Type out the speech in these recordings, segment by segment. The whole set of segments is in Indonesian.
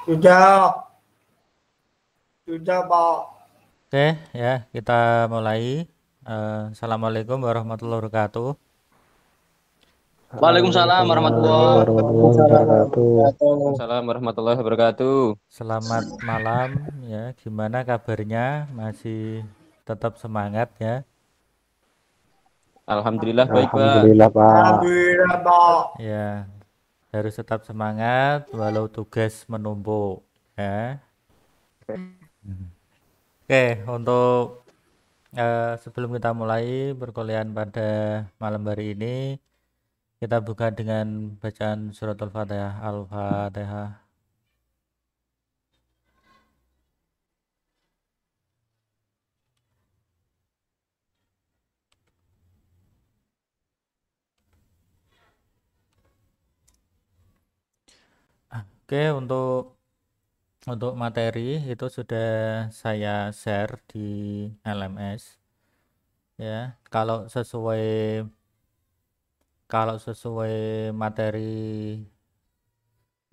Sudah, sudah, Pak. Oke, ya, kita mulai. Assalamualaikum warahmatullahi wabarakatuh. Waalaikumsalam warahmatullahi Warahmatullahi Waalaikumsalam wabarakatuh. wabarakatuh. Waalaikumsalam warahmatullahi wabarakatuh. Selamat malam, ya. Gimana kabarnya? Masih tetap semangat, ya? Alhamdulillah baik, Pak. Alhamdulillah, Pak. Alhamdulillah, Pak. Ya, harus tetap semangat walau tugas menumpuk, ya. Oke, untuk sebelum kita mulai perkuliahan pada malam hari ini, kita buka dengan bacaan surat Al-Fatihah. Al-Fatihah. Oke, untuk materi itu sudah saya share di LMS, ya. Kalau sesuai materi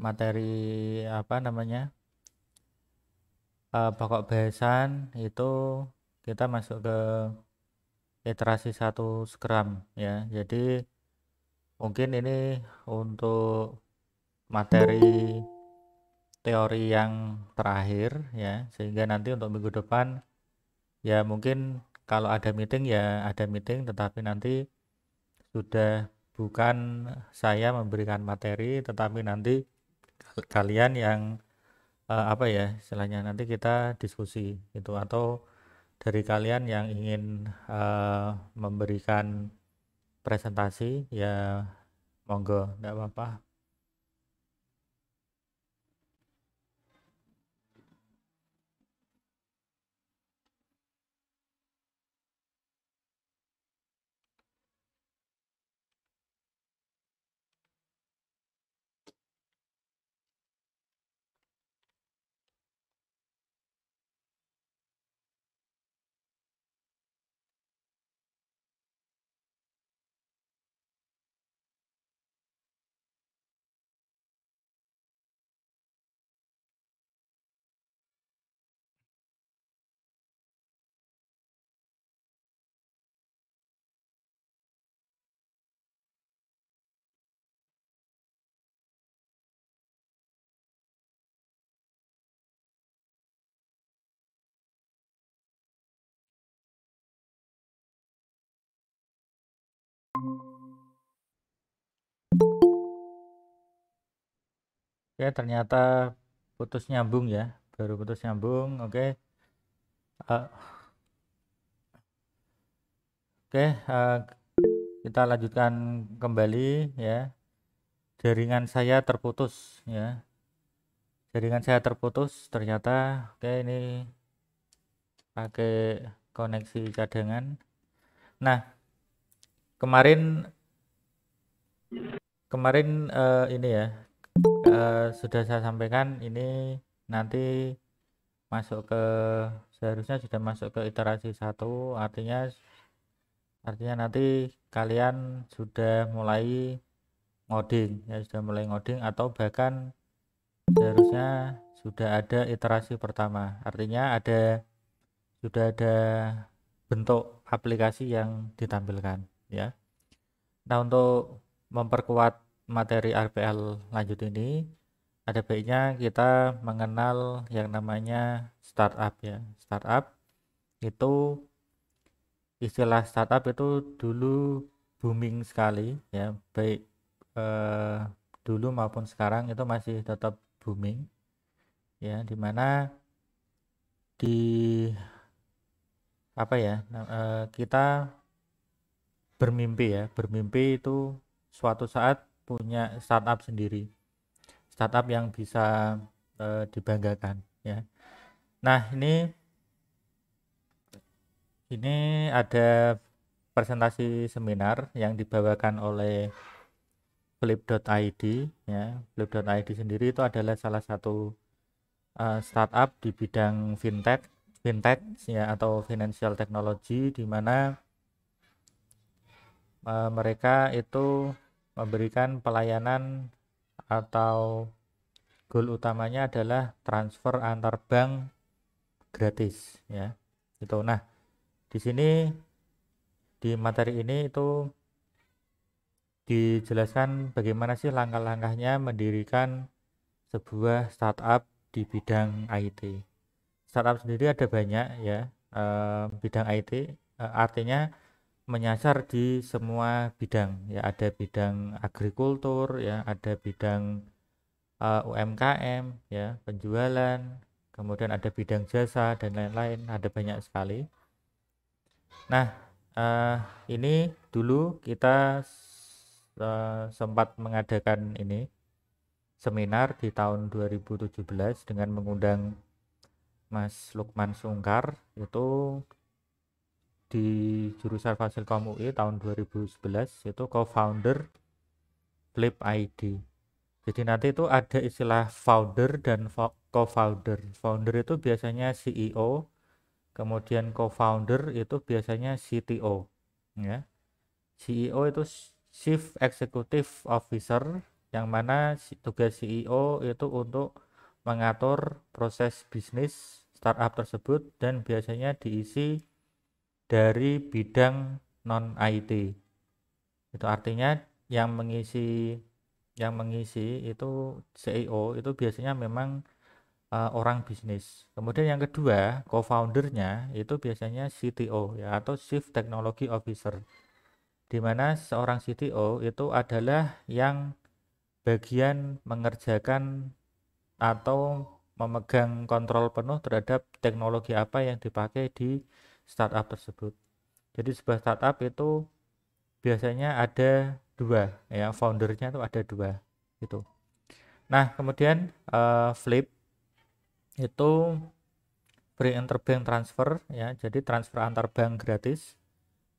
materi apa namanya, pokok bahasan itu kita masuk ke iterasi 1 Scrum, ya. Jadi mungkin ini untuk materi teori yang terakhir, ya, sehingga nanti untuk minggu depan ya mungkin kalau ada meeting ya ada meeting, tetapi nanti sudah bukan saya memberikan materi, tetapi nanti kalian yang apa ya istilahnya, nanti kita diskusi gitu, atau dari kalian yang ingin memberikan presentasi ya monggo, enggak apa-apa. Oke, ternyata putus nyambung, ya, baru putus nyambung. Oke. Eh, oke, kita lanjutkan kembali, ya. Jaringan saya terputus, ya. Jaringan saya terputus ternyata. Oke, ini pakai koneksi cadangan. Nah, kemarin kemarin ini ya, sudah saya sampaikan ini nanti masuk ke seharusnya sudah masuk ke iterasi 1, artinya nanti kalian sudah mulai ngoding, ya, sudah mulai ngoding, atau bahkan seharusnya sudah ada iterasi pertama, artinya sudah ada bentuk aplikasi yang ditampilkan, ya. Nah, untuk memperkuat materi RPL lanjut ini, ada baiknya kita mengenal yang namanya startup, ya. Startup itu, istilah startup itu dulu booming sekali, ya, baik eh, dulu maupun sekarang itu masih tetap booming, ya, dimana di apa ya, kita bermimpi itu suatu saat punya startup sendiri, startup yang bisa dibanggakan, ya. Nah, ini ada presentasi seminar yang dibawakan oleh Flip.id, ya. Flip.id sendiri itu adalah salah satu startup di bidang fintech, ya, atau financial technology, di mana mereka itu memberikan pelayanan atau goal utamanya adalah transfer antar bank gratis ya. Itu. Nah, di sini di materi ini itu dijelaskan bagaimana sih langkah-langkahnya mendirikan sebuah startup di bidang IT. Startup sendiri ada banyak ya, bidang IT artinya menyasar di semua bidang ya, ada bidang agrikultur ya, ada bidang UMKM ya, penjualan, kemudian ada bidang jasa dan lain-lain, ada banyak sekali. Nah, ini dulu kita sempat mengadakan ini seminar di tahun 2017 dengan mengundang Mas Lukman Sungkar, itu di jurusan Fasilkom UI tahun 2011, itu co-founder Flip ID. Jadi nanti itu ada istilah founder dan co-founder. Founder itu biasanya CEO, kemudian co-founder itu biasanya CTO ya. CEO itu Chief Executive Officer, yang mana tugas CEO itu untuk mengatur proses bisnis startup tersebut dan biasanya diisi dari bidang non IT. Itu artinya yang mengisi itu CEO itu biasanya memang orang bisnis. Kemudian yang kedua, co-foundernya itu biasanya CTO ya, atau Chief Technology Officer, di mana seorang CTO itu adalah yang bagian mengerjakan atau memegang kontrol penuh terhadap teknologi apa yang dipakai di startup tersebut. Jadi sebuah startup itu biasanya ada dua ya, foundernya itu ada dua itu. Nah, kemudian Flip itu free interbank transfer ya, jadi transfer antar bank gratis.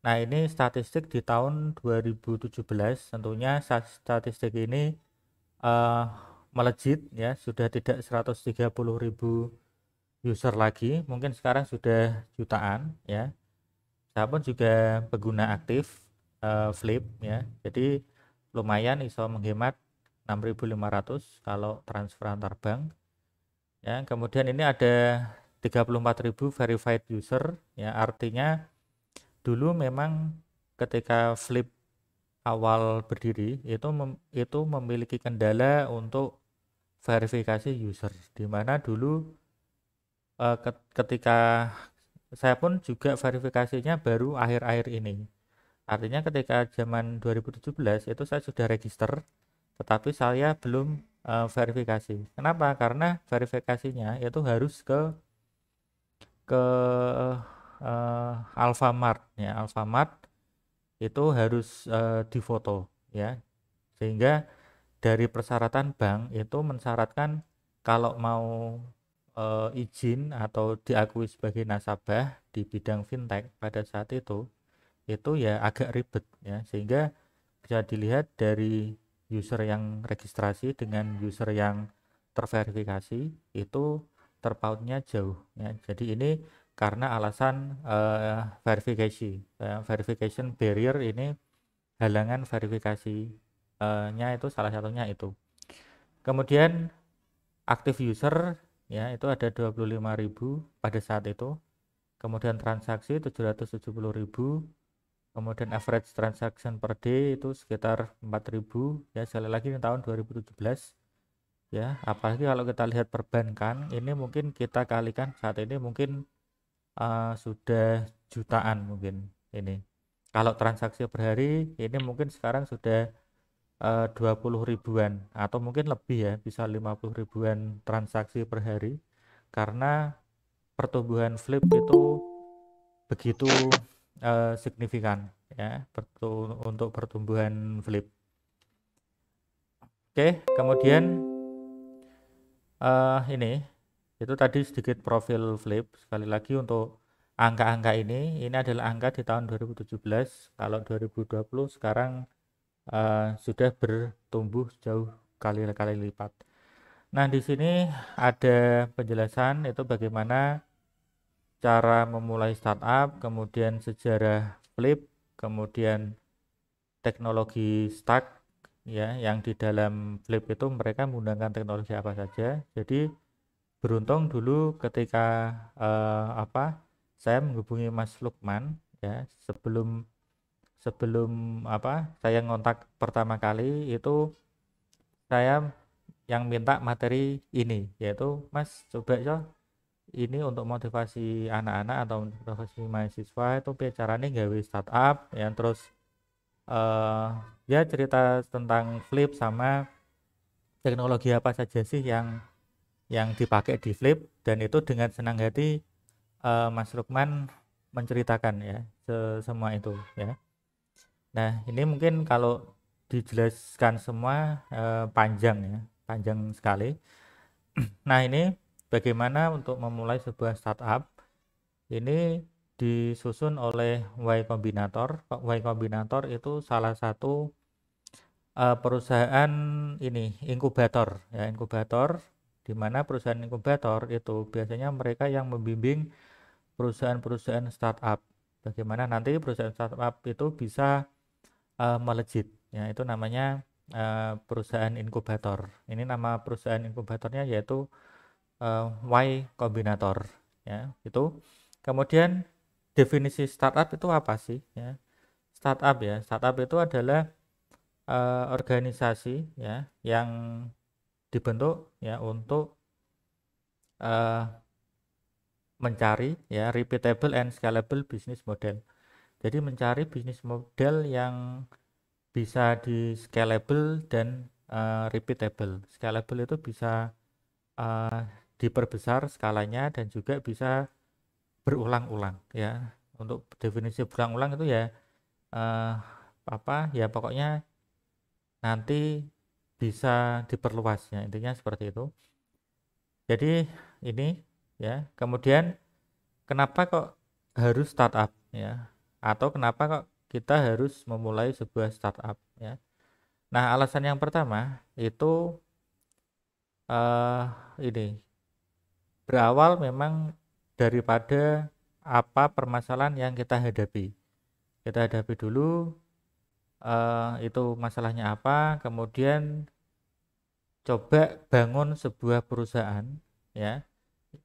Nah, ini statistik di tahun 2017, tentunya statistik ini melejit ya, sudah tidak 130.000 user lagi, mungkin sekarang sudah jutaan ya. Saya pun juga pengguna aktif Flip ya, jadi lumayan iso menghemat 6.500 kalau transfer antar bank ya. Kemudian ini ada 34.000 verified user ya, artinya dulu memang ketika Flip awal berdiri itu memiliki kendala untuk verifikasi user, di mana dulu ketika saya pun juga verifikasinya baru akhir-akhir ini. Artinya ketika zaman 2017 itu saya sudah register, tetapi saya belum verifikasi. Kenapa? Karena verifikasinya itu harus ke Alfamart ya. Alfamart itu harus difoto ya. Sehingga dari persyaratan bank itu mensyaratkan kalau mau izin atau diakui sebagai nasabah di bidang fintech pada saat itu ya agak ribet ya, sehingga bisa dilihat dari user yang registrasi dengan user yang terverifikasi itu terpautnya jauh ya. Jadi ini karena alasan verification barrier, ini halangan verifikasinya itu salah satunya itu. Kemudian aktif user ya itu ada 25.000 pada saat itu. Kemudian transaksi 770.000. Kemudian average transaction per day itu sekitar 4.000 ya, sekali lagi di tahun 2017 ya. Apalagi kalau kita lihat perbankan, ini mungkin kita kalikan saat ini mungkin sudah jutaan mungkin ini. Kalau transaksi per hari ini mungkin sekarang sudah 20 ribuan atau mungkin lebih ya, bisa 50 ribuan transaksi per hari, karena pertumbuhan Flip itu begitu signifikan ya untuk pertumbuhan Flip. Oke, kemudian ini itu tadi sedikit profil Flip. Sekali lagi untuk angka-angka ini adalah angka di tahun 2017. Kalau 2020 sekarang sudah bertumbuh jauh kali-kali lipat. Nah, di sini ada penjelasan itu bagaimana cara memulai startup, kemudian sejarah Flip, kemudian teknologi stack ya yang di dalam Flip itu mereka menggunakan teknologi apa saja. Jadi beruntung dulu ketika saya menghubungi Mas Lukman ya sebelum sebelum saya ngontak pertama kali itu saya yang minta materi ini yaitu Mas coba ini untuk motivasi anak-anak atau motivasi mahasiswa itu caranya gawe startup ya terus ya cerita tentang Flip sama teknologi apa saja sih yang dipakai di Flip dan itu dengan senang hati Mas Lukman menceritakan ya semua itu ya. Nah ini mungkin kalau dijelaskan semua panjang sekali. Nah ini bagaimana untuk memulai sebuah startup ini disusun oleh Y Combinator. Y Combinator itu salah satu perusahaan ini inkubator ya inkubator di mana perusahaan inkubator itu biasanya mereka yang membimbing perusahaan-perusahaan startup bagaimana nanti perusahaan startup itu bisa melejit ya itu namanya perusahaan inkubator. Ini nama perusahaan inkubatornya yaitu Y Combinator ya itu. Kemudian definisi startup itu apa sih ya? Startup itu adalah organisasi ya yang dibentuk ya untuk mencari ya repeatable and scalable business model. Jadi mencari bisnis model yang bisa di scalable dan repeatable. Scalable itu bisa diperbesar skalanya dan juga bisa berulang-ulang ya. Untuk definisi berulang-ulang itu ya ya pokoknya nanti bisa diperluas ya intinya seperti itu. Jadi ini ya kemudian kenapa kok harus startup ya atau kenapa kok kita harus memulai sebuah startup ya. Nah alasan yang pertama itu ini berawal memang daripada apa permasalahan yang kita hadapi dulu itu masalahnya apa kemudian coba bangun sebuah perusahaan ya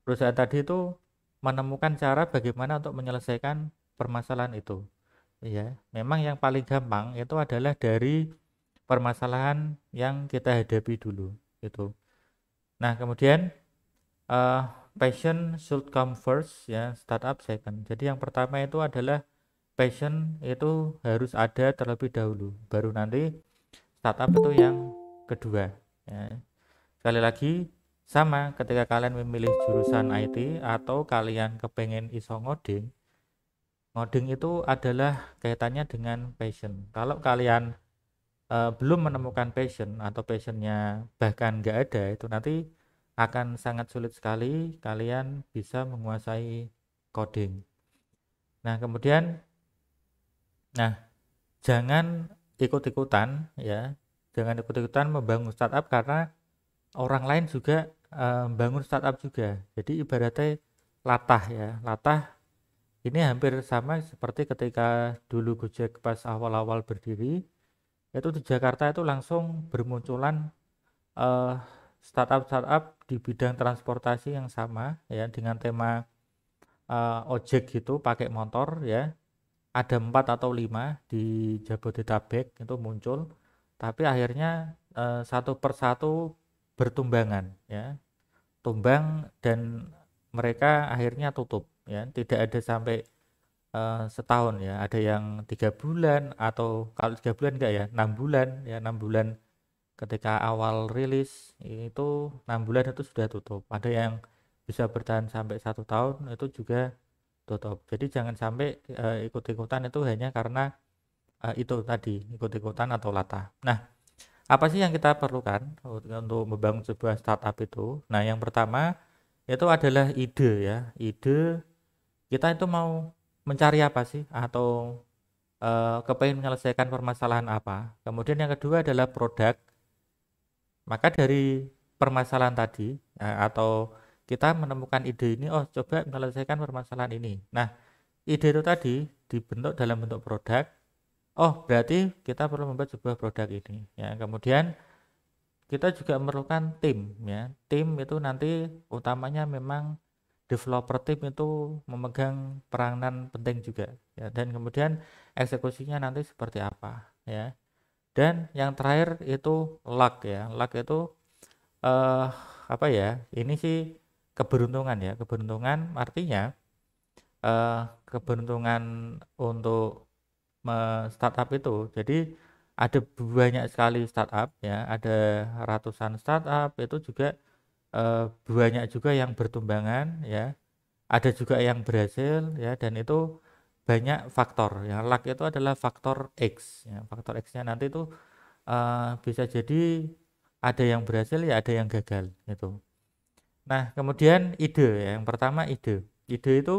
perusahaan tadi itu menemukan cara bagaimana untuk menyelesaikan permasalahan itu ya memang yang paling gampang itu adalah dari permasalahan yang kita hadapi dulu itu. Nah kemudian passion should come first ya startup second. Jadi yang pertama itu adalah passion itu harus ada terlebih dahulu baru nanti startup itu yang kedua ya. Sekali lagi sama ketika kalian memilih jurusan IT atau kalian kepengen iso ngoding itu adalah kaitannya dengan passion. Kalau kalian belum menemukan passion atau passionnya bahkan nggak ada itu nanti akan sangat sulit sekali kalian bisa menguasai coding. Nah kemudian jangan ikut-ikutan ya jangan ikut-ikutan membangun startup karena orang lain juga bangun startup juga. Jadi ibaratnya latah ini hampir sama seperti ketika dulu Gojek pas awal-awal berdiri itu di Jakarta itu langsung bermunculan startup di bidang transportasi yang sama ya dengan tema ojek gitu pakai motor ya ada 4 atau 5 di Jabodetabek itu muncul tapi akhirnya satu persatu bertumbangan ya tumbang dan mereka akhirnya tutup ya tidak ada sampai setahun ya ada yang 3 bulan atau kalau 3 bulan enggak ya 6 bulan ya 6 bulan ketika awal rilis itu 6 bulan itu sudah tutup ada yang bisa bertahan sampai 1 tahun itu juga tutup. Jadi jangan sampai ikut-ikutan itu hanya karena itu tadi ikut-ikutan atau latah. Nah apa sih yang kita perlukan untuk membangun sebuah startup itu? Nah yang pertama itu adalah ide ya ide kita itu mau mencari apa sih atau kepengen menyelesaikan permasalahan apa. Kemudian yang kedua adalah produk. Maka dari permasalahan tadi atau kita menemukan ide ini coba menyelesaikan permasalahan ini. Nah ide itu tadi dibentuk dalam bentuk produk oh berarti kita perlu membuat sebuah produk ini ya. Kemudian kita juga memerlukan tim ya. Tim itu nanti utamanya memang developer tim itu memegang peranan penting juga ya. Dan kemudian eksekusinya nanti seperti apa ya. Dan yang terakhir itu luck ya. Luck itu eh apa ya? Ini sih keberuntungan ya. Keberuntungan artinya keberuntungan untuk startup itu. Jadi ada banyak sekali startup ya, ada ratusan startup itu juga banyak juga yang bertumbangan ya. Ada juga yang berhasil ya dan itu banyak faktor ya. Luck itu adalah faktor X ya. Faktor X-nya nanti itu bisa jadi ada yang berhasil ya ada yang gagal gitu. Nah, kemudian ide ya. Yang pertama ide. Ide itu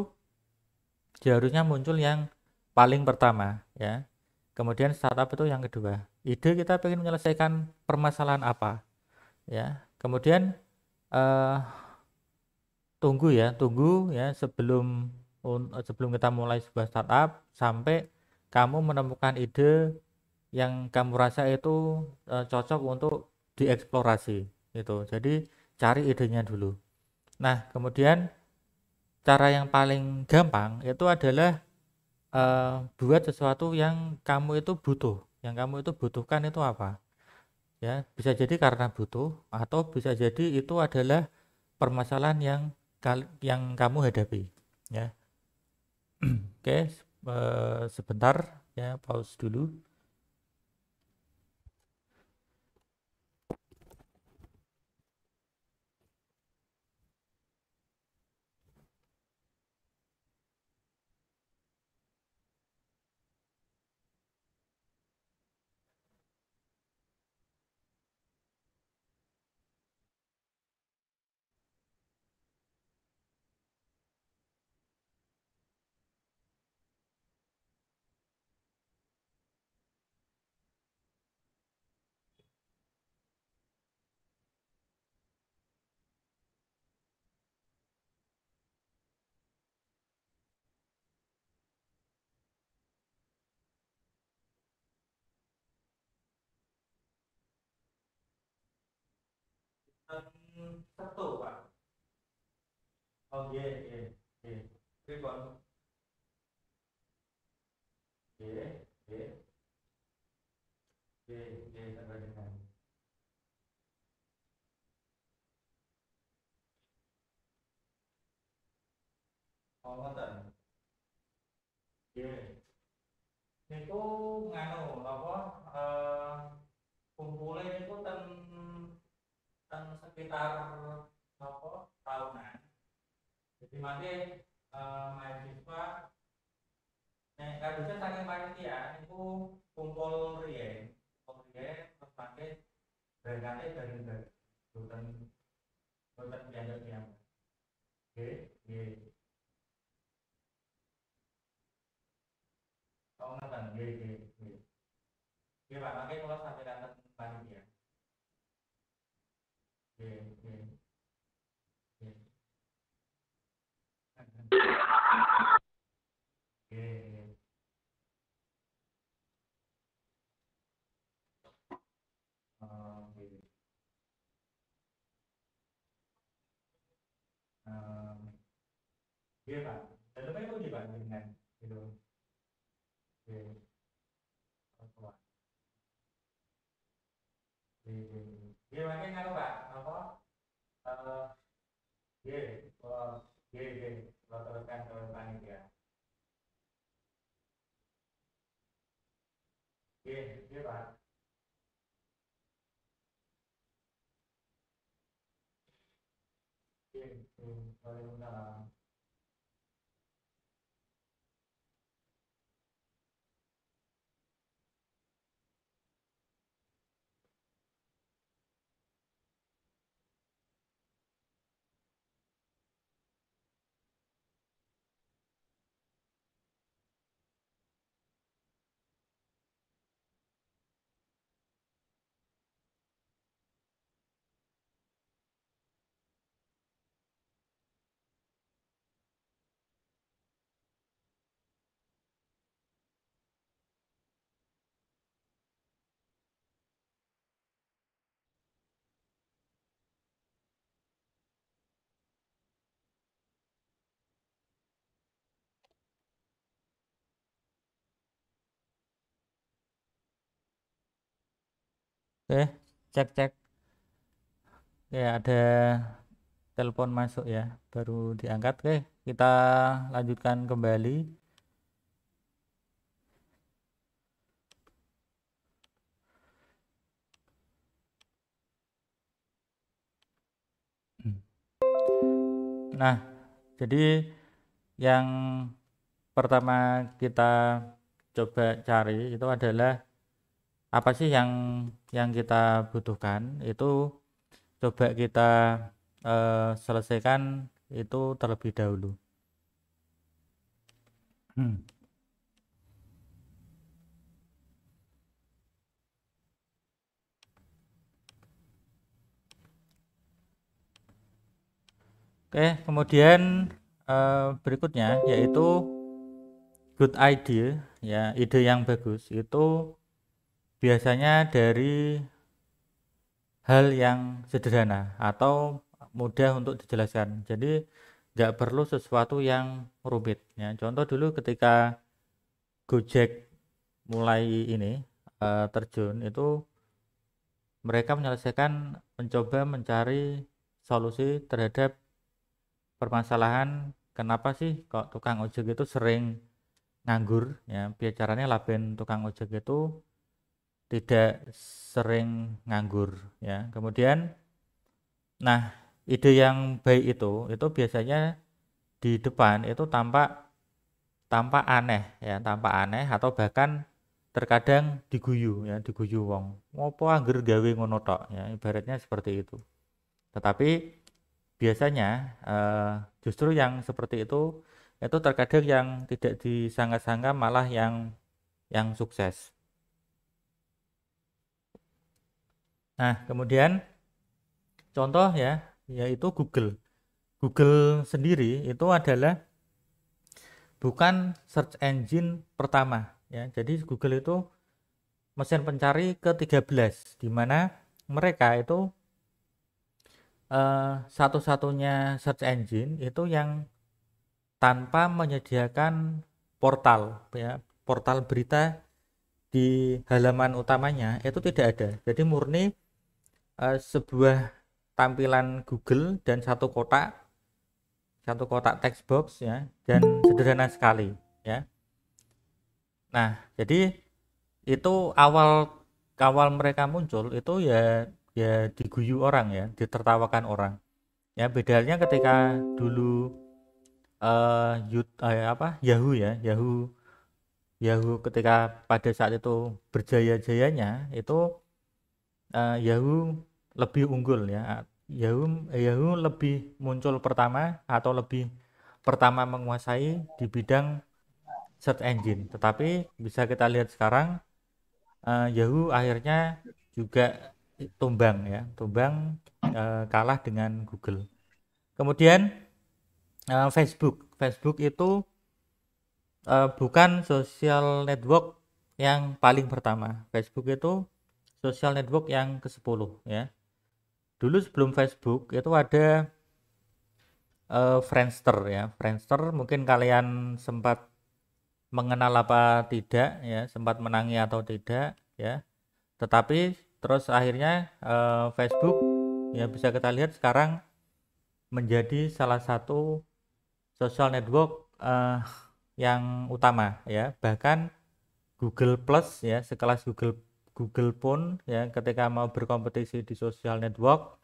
seharusnya muncul yang paling pertama ya. Kemudian startup itu yang kedua. Ide kita ingin menyelesaikan permasalahan apa ya. Kemudian eh, tunggu ya sebelum kita mulai sebuah startup sampai kamu menemukan ide yang kamu rasa itu cocok untuk dieksplorasi gitu. Jadi cari idenya dulu. Nah, kemudian cara yang paling gampang itu adalah buat sesuatu yang kamu itu butuh. Yang kamu itu butuhkan itu apa? Ya, bisa jadi karena butuh atau bisa jadi itu adalah permasalahan yang kamu hadapi. Ya, oke, sebentar ya, pause dulu. Satu, Pak. Oh, iya, iya, iya. Pripun? Iya, iya, iya, iya, sampai dengan. Oh, ngoten. Iya. Niku nganu apa kumpule niku ten sekitar apa tahunan. Jadi mangke mahasiswa nek kadusnya saking panitia niku kumpul riyen, terus mangke berangkate bareng-bareng. Boten boten piyambak-piyambak. Nggih, nggih. Oh, ngoten. Nggih, nggih, nggih. Nggih, Pak, mangke kula sampaikan panitia. Nggih, nggih, nggih. Nggih, nggih. Oh, nggih. Iya Pak, dalamnya itu di Pak dengan gitu. Iya, Papua. Iya, iya makanya kan Pak, apa? Eh, iya, kalau iya, iya, kalau teruskan ke panitia. Iya, iya Pak. Iya, iya, Waalaikumsalam. Oke, cek. Ya, ada telepon masuk ya, baru diangkat. Oke, kita lanjutkan kembali. Nah, jadi yang pertama kita coba cari itu adalah apa sih yang kita butuhkan. Itu coba kita selesaikan itu terlebih dahulu. Oke, kemudian berikutnya yaitu good idea, ya, ide yang bagus itu biasanya dari hal yang sederhana atau mudah untuk dijelaskan. Jadi nggak perlu sesuatu yang rumit ya. Contoh dulu ketika Gojek mulai ini terjun, itu mereka mencoba mencari solusi terhadap permasalahan kenapa sih kok tukang ojek itu sering nganggur ya. Biar caranya laben tukang ojek itu tidak sering nganggur ya. Kemudian nah, ide yang baik itu biasanya di depan itu tampak aneh ya, tampak aneh atau bahkan terkadang diguyu wong. Ngopo angger gawe ngono tok ya, ibaratnya seperti itu. Tetapi biasanya justru yang seperti itu terkadang yang tidak disangka-sangka malah yang sukses. Nah, kemudian contoh ya, yaitu Google. Google sendiri itu adalah bukan search engine pertama ya. Jadi Google itu mesin pencari ke-13 di mana mereka itu satu-satunya search engine itu yang tanpa menyediakan portal ya, portal berita di halaman utamanya itu tidak ada. Jadi murni sebuah tampilan Google dan satu kotak text box ya, dan sederhana sekali ya. Nah, jadi itu awal mereka muncul itu ya diguyu orang ya, ditertawakan orang. Ya, bedanya ketika dulu Yahoo ya, Yahoo ketika pada saat itu berjaya-jayanya itu Yahoo lebih unggul ya. Yahoo lebih muncul pertama atau lebih pertama menguasai di bidang search engine. Tetapi bisa kita lihat sekarang Yahoo akhirnya juga tumbang kalah dengan Google. Kemudian Facebook itu bukan social network yang paling pertama. Facebook itu social network yang ke-10 ya. Dulu sebelum Facebook itu ada Friendster ya. Friendster mungkin kalian sempat mengenal apa tidak ya, sempat menangi atau tidak ya. Tetapi terus akhirnya Facebook ya bisa kita lihat sekarang menjadi salah satu social network yang utama ya. Bahkan Google Plus ya, sekelas Google pun ya ketika mau berkompetisi di social network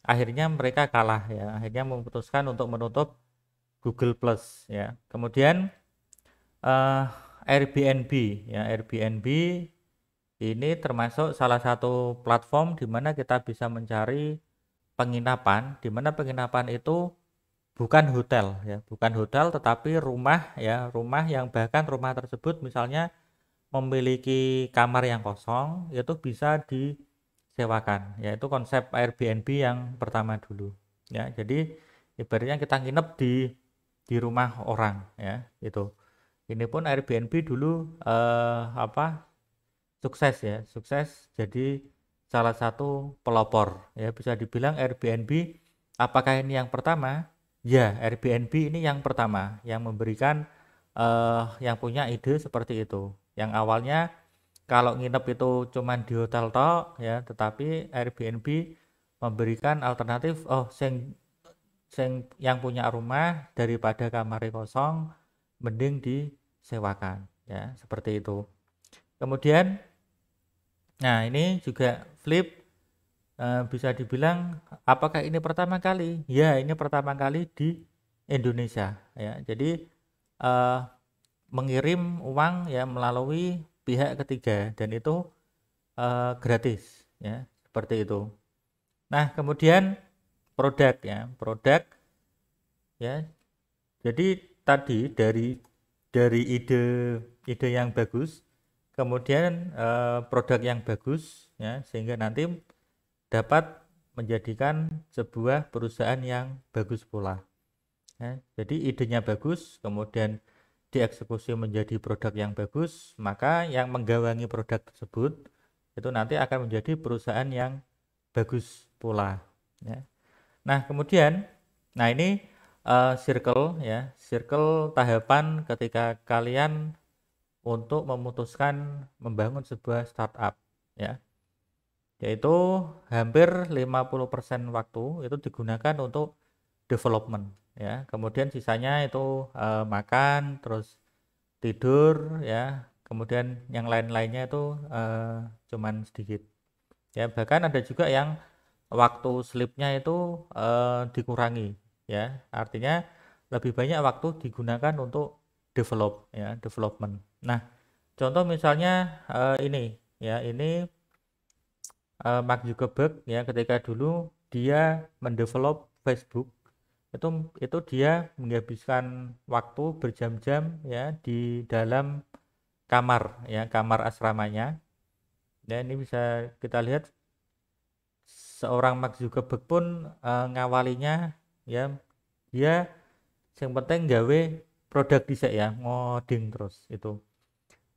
akhirnya mereka kalah ya, akhirnya memutuskan untuk menutup Google Plus ya. Kemudian Airbnb ya, Airbnb ini termasuk salah satu platform di mana kita bisa mencari penginapan, di mana penginapan itu bukan hotel ya, bukan hotel tetapi rumah ya, rumah yang bahkan rumah tersebut misalnya memiliki kamar yang kosong itu bisa disewakan, yaitu konsep Airbnb yang pertama dulu ya. Jadi ibaratnya kita nginep di rumah orang ya, itu. Ini pun Airbnb dulu sukses jadi salah satu pelopor ya, bisa dibilang Airbnb. Apakah ini yang pertama? Ya, Airbnb ini yang pertama yang memberikan yang punya ide seperti itu, yang awalnya kalau nginep itu cuman di hotel tok ya, tetapi Airbnb memberikan alternatif, oh sing yang punya rumah daripada kamarnya kosong mending disewakan ya, seperti itu. Kemudian nah ini juga Flip bisa dibilang apakah ini pertama kali? Ya, ini pertama kali di Indonesia ya. Jadi eh, mengirim uang ya melalui pihak ketiga dan itu gratis ya, seperti itu. Nah, kemudian produk ya, produk ya. Jadi tadi dari ide yang bagus, kemudian produk yang bagus ya, sehingga nanti dapat menjadikan sebuah perusahaan yang bagus pula ya. Jadi idenya bagus, kemudian dieksekusi menjadi produk yang bagus, maka yang menggawangi produk tersebut itu nanti akan menjadi perusahaan yang bagus pula ya. Nah kemudian, nah ini circle ya, circle tahapan ketika kalian untuk memutuskan membangun sebuah startup ya, yaitu hampir 50% waktu itu digunakan untuk development ya, kemudian sisanya itu makan terus tidur ya, kemudian yang lain-lainnya itu cuman sedikit ya. Bahkan ada juga yang waktu sleepnya itu dikurangi ya, artinya lebih banyak waktu digunakan untuk development. Nah contoh misalnya ini ya, ini Mark Zuckerberg ya, ketika dulu dia mendevelop Facebook itu dia menghabiskan waktu berjam-jam ya di dalam kamar ya, kamar asramanya. Dan ini bisa kita lihat seorang Mark Zuckerberg pun ngawalinya ya, dia yang penting gawe produk dhisik ya, ngoding terus itu.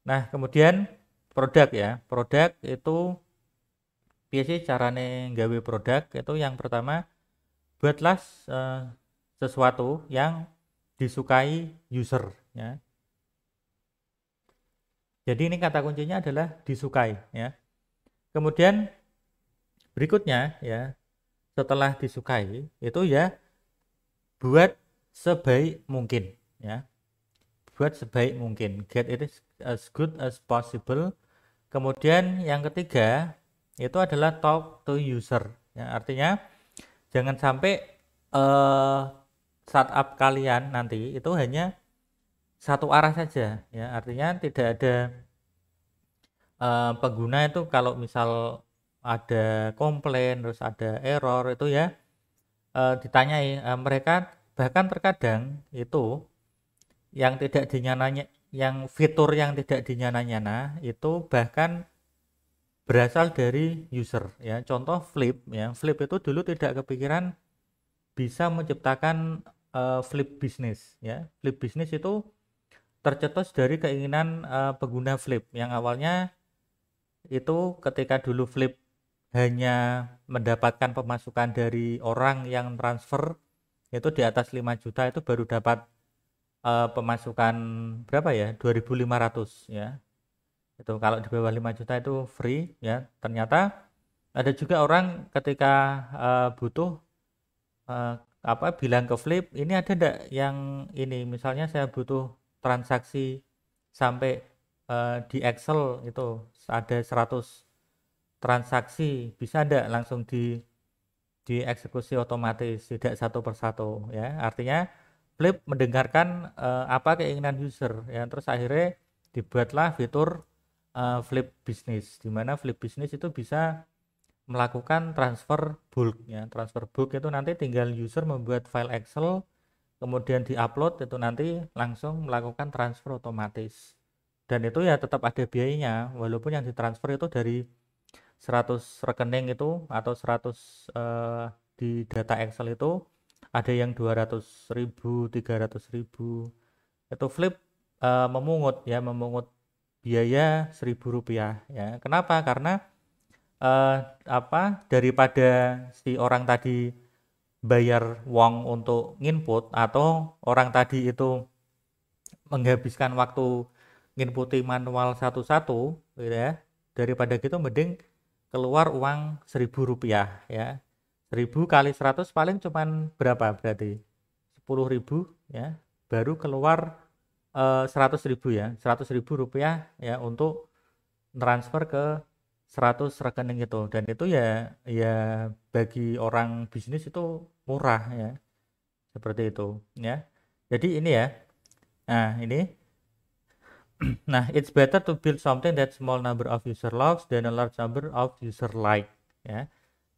Nah kemudian produk ya, produk itu biasanya carane gawe produk itu yang pertama, buatlah sesuatu yang disukai user ya. Jadi ini kata kuncinya adalah disukai ya. Kemudian berikutnya ya, setelah disukai itu ya buat sebaik mungkin ya. Buat sebaik mungkin, get it as good as possible. Kemudian yang ketiga itu adalah talk to user ya, artinya jangan sampai startup kalian nanti itu hanya satu arah saja ya, artinya tidak ada pengguna itu kalau misal ada komplain terus ada error itu ya ditanyai, mereka bahkan terkadang itu yang tidak dinyana, yang fitur yang tidak dinyana-nyana itu bahkan berasal dari user ya. Contoh Flip ya, Flip itu dulu tidak kepikiran bisa menciptakan Flip business ya. Flip business itu tercetus dari keinginan pengguna Flip yang awalnya itu ketika dulu Flip hanya mendapatkan pemasukan dari orang yang transfer itu di atas 5 juta itu baru dapat pemasukan berapa ya, 2.500 ya. Itu kalau di bawah 5 juta itu free ya. Ternyata ada juga orang ketika butuh bilang ke Flip, ini ada enggak yang ini, misalnya saya butuh transaksi sampai di Excel itu ada 100 transaksi, bisa enggak langsung dieksekusi otomatis, tidak satu persatu ya. Artinya Flip mendengarkan apa keinginan user ya, terus akhirnya dibuatlah fitur Flip Business, di mana Flip Business itu bisa melakukan transfer bulk ya. Transfer bulk itu nanti tinggal user membuat file Excel, kemudian diupload, itu nanti langsung melakukan transfer otomatis. Dan itu ya tetap ada biayanya, walaupun yang ditransfer itu dari 100 rekening itu atau 100 di data Excel itu ada yang 200.000, 300.000. Itu Flip memungut biaya Rp1.000 ya. Kenapa? Karena daripada si orang tadi bayar uang untuk nginput atau orang tadi itu menghabiskan waktu nginputi manual satu-satu gitu ya. Daripada gitu mending keluar uang Rp1.000 ya. 1.000 kali 100 paling cuman berapa berarti? 10.000 ya. Baru keluar 100.000 ya. 100.000 rupiah ya untuk transfer ke 100 rekening itu, dan itu ya bagi orang bisnis itu murah ya, seperti itu ya. Jadi ini ya. Nah, ini nah, it's better to build something that small number of user loves than a large number of user like ya.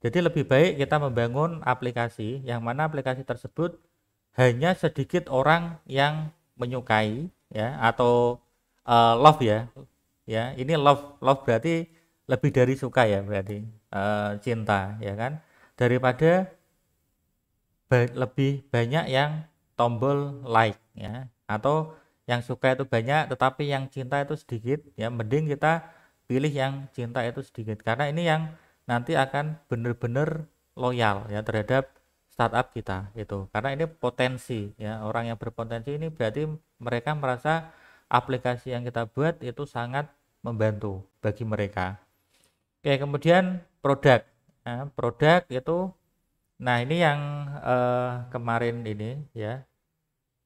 Jadi lebih baik kita membangun aplikasi yang mana aplikasi tersebut hanya sedikit orang yang menyukai ya, atau love ya. Ya, ini love berarti lebih dari suka ya, berarti cinta ya kan, daripada lebih banyak yang tombol like ya, atau yang suka itu banyak tetapi yang cinta itu sedikit ya. Mending kita pilih yang cinta itu sedikit, karena ini yang nanti akan benar-benar loyal ya terhadap startup kita itu, karena ini potensi ya, orang yang berpotensi ini berarti mereka merasa aplikasi yang kita buat itu sangat membantu bagi mereka. Oke, kemudian produk. Nah, produk itu, nah ini yang kemarin ini ya,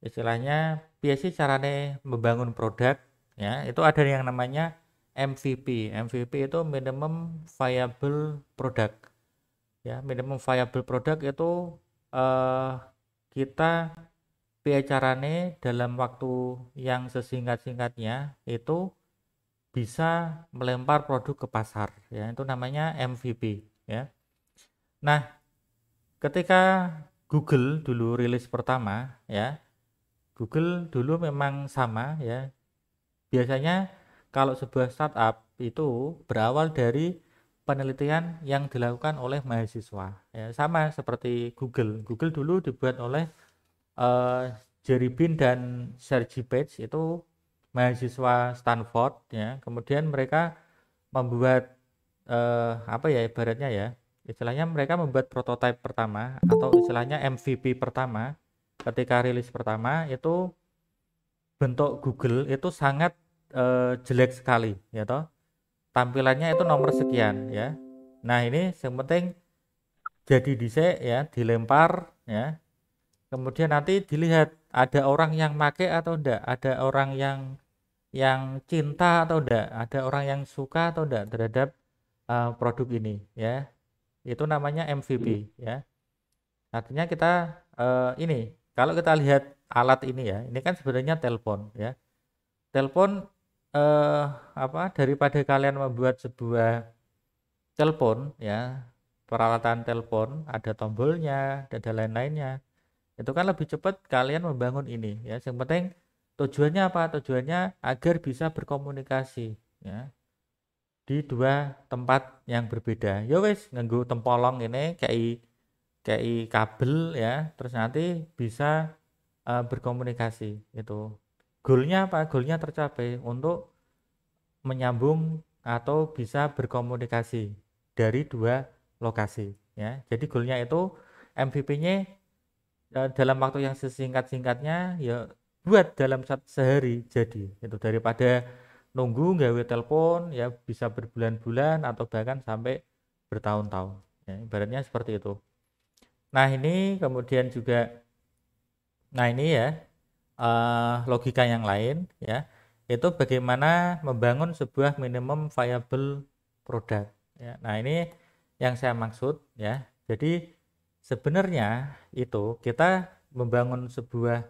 istilahnya biasa caranya membangun produk ya, itu ada yang namanya MVP. MVP itu minimum viable product ya. Minimum viable product itu kita biaya carane dalam waktu yang sesingkat-singkatnya itu bisa melempar produk ke pasar ya, itu namanya MVP ya. Nah, ketika Google dulu rilis pertama ya, Google dulu memang sama ya. Biasanya kalau sebuah startup itu berawal dari penelitian yang dilakukan oleh mahasiswa ya, sama seperti Google. Google dulu dibuat oleh Jerry Bean dan Sergey Page, itu mahasiswa Stanford ya. Kemudian mereka membuat apa ya ibaratnya ya, istilahnya mereka membuat prototipe pertama atau istilahnya MVP pertama. Ketika rilis pertama itu bentuk Google itu sangat jelek sekali ya toh, tampilannya itu nomor sekian ya. Nah, ini yang penting jadi dhisik ya, dilempar ya, kemudian nanti dilihat ada orang yang make atau enggak, ada orang yang cinta atau enggak, ada orang yang suka atau enggak terhadap produk ini ya. Itu namanya MVP ya. Artinya kita ini kalau kita lihat alat ini ya, ini kan sebenarnya telepon ya. Telepon daripada kalian membuat sebuah telepon ya, peralatan telepon ada tombolnya, ada lain-lainnya, itu kan lebih cepat kalian membangun ini ya. Yang penting tujuannya apa? Tujuannya agar bisa berkomunikasi ya di dua tempat yang berbeda. Ya wes nganggo tempolong ini kayak kabel ya, terus nanti bisa berkomunikasi itu. Goalnya apa? Goalnya tercapai untuk menyambung atau bisa berkomunikasi dari dua lokasi ya. Jadi goalnya itu MVP-nya dalam waktu yang sesingkat-singkatnya ya, buat dalam sehari jadi itu, daripada nunggu gawe telepon ya bisa berbulan-bulan atau bahkan sampai bertahun-tahun ya, ibaratnya seperti itu. Nah, ini kemudian juga, nah ini ya logika yang lain ya, itu bagaimana membangun sebuah minimum viable product ya. Nah, ini yang saya maksud ya. Jadi sebenarnya itu kita membangun sebuah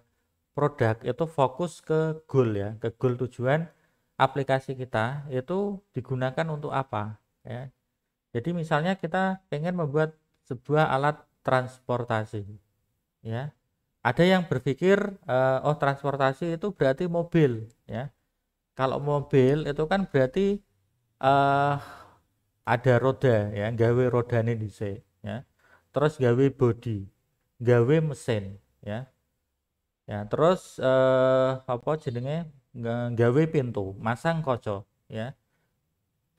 produk itu fokus ke goal ya, ke goal tujuan aplikasi kita itu digunakan untuk apa ya. Jadi misalnya kita pengen membuat sebuah alat transportasi ya. Ada yang berpikir oh transportasi itu berarti mobil ya. Kalau mobil itu kan berarti ada roda ya, gawe rodane dhisik ya. Terus gawe body, gawe mesin ya. Ya, terus apa jenenge, gawe pintu, masang kaca ya.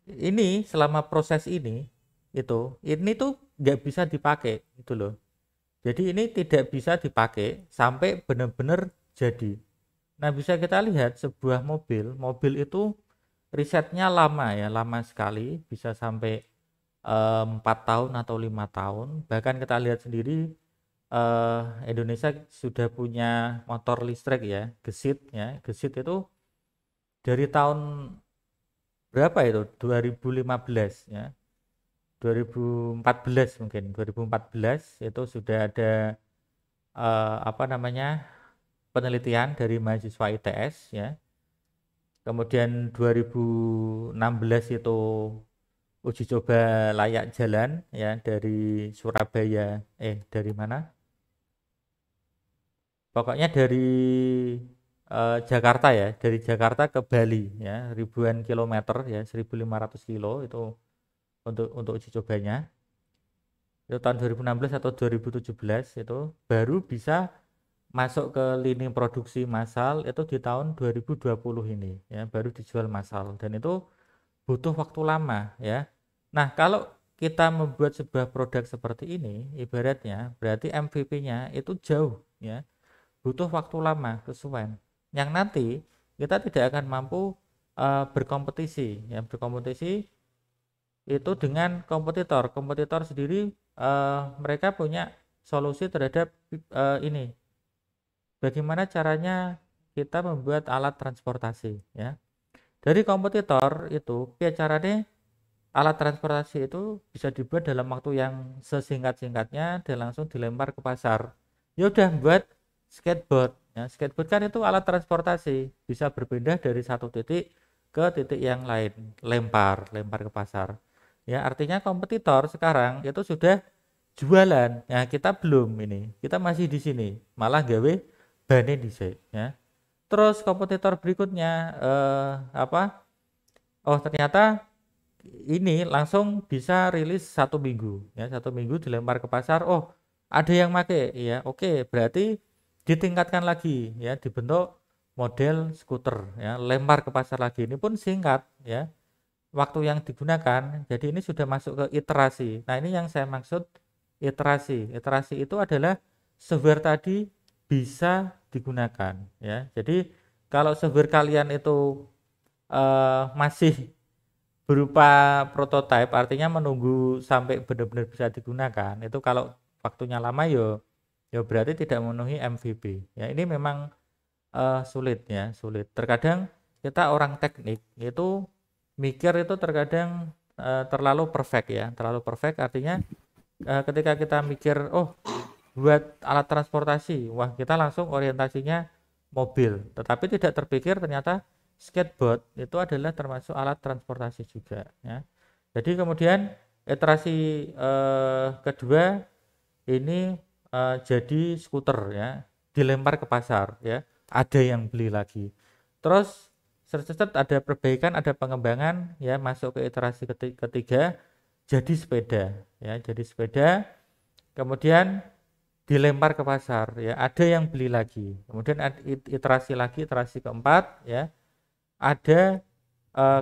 Ini selama proses ini tuh nggak bisa dipakai gitu loh. Jadi ini tidak bisa dipakai sampai benar-benar jadi. Nah, bisa kita lihat sebuah mobil itu risetnya lama ya, lama sekali, bisa sampai 4 tahun atau 5 tahun. Bahkan kita lihat sendiri Indonesia sudah punya motor listrik ya, gesit ya. Gesit itu dari tahun berapa itu? 2015 ya. 2014 mungkin 2014 itu sudah ada apa namanya penelitian dari mahasiswa ITS ya. Kemudian 2016 itu uji coba layak jalan ya dari Surabaya dari mana? Pokoknya dari Jakarta ya, dari Jakarta ke Bali ya, ribuan kilometer ya, 1.500 kilo itu untuk uji cobanya. Itu tahun 2016 atau 2017 itu baru bisa masuk ke lini produksi massal itu di tahun 2020 ini ya, baru dijual massal dan itu butuh waktu lama ya. Nah, kalau kita membuat sebuah produk seperti ini ibaratnya berarti MVP-nya itu jauh ya, butuh waktu lama kesuwen yang nanti kita tidak akan mampu berkompetisi ya, berkompetisi itu dengan kompetitor. Kompetitor sendiri mereka punya solusi terhadap ini. Bagaimana caranya kita membuat alat transportasi ya. Dari kompetitor itu caranya alat transportasi itu bisa dibuat dalam waktu yang sesingkat-singkatnya dan langsung dilempar ke pasar. Ya udah buat skateboard ya. Skateboard kan itu alat transportasi, bisa berpindah dari satu titik ke titik yang lain, lempar ke pasar. Ya, artinya kompetitor sekarang itu sudah jualan. Ya, kita belum ini. Kita masih di sini, malah gawe bane dhisik ya. Terus kompetitor berikutnya apa? Oh, ternyata ini langsung bisa rilis 1 minggu ya, 1 minggu dilempar ke pasar. Oh, ada yang make ya, oke, berarti ditingkatkan lagi ya, dibentuk model skuter ya, lempar ke pasar lagi. Ini pun singkat ya waktu yang digunakan, jadi ini sudah masuk ke iterasi. Nah, ini yang saya maksud iterasi. Iterasi itu adalah software tadi bisa digunakan ya. Jadi kalau software kalian itu masih berupa prototype, artinya menunggu sampai benar-benar bisa digunakan, itu kalau waktunya lama yo berarti tidak memenuhi MVP ya. Ini memang sulit ya, sulit. Terkadang kita orang teknik itu mikir itu terkadang terlalu perfect ya, terlalu perfect artinya ketika kita mikir oh buat alat transportasi, wah kita langsung orientasinya mobil, tetapi tidak terpikir ternyata skateboard itu adalah termasuk alat transportasi juga ya. Jadi kemudian iterasi kedua ini jadi skuter ya, dilempar ke pasar ya, ada yang beli lagi. Terus ada perbaikan, ada pengembangan ya, masuk ke iterasi ketiga jadi sepeda ya, jadi sepeda kemudian dilempar ke pasar ya, ada yang beli lagi. Kemudian iterasi lagi, iterasi keempat ya, ada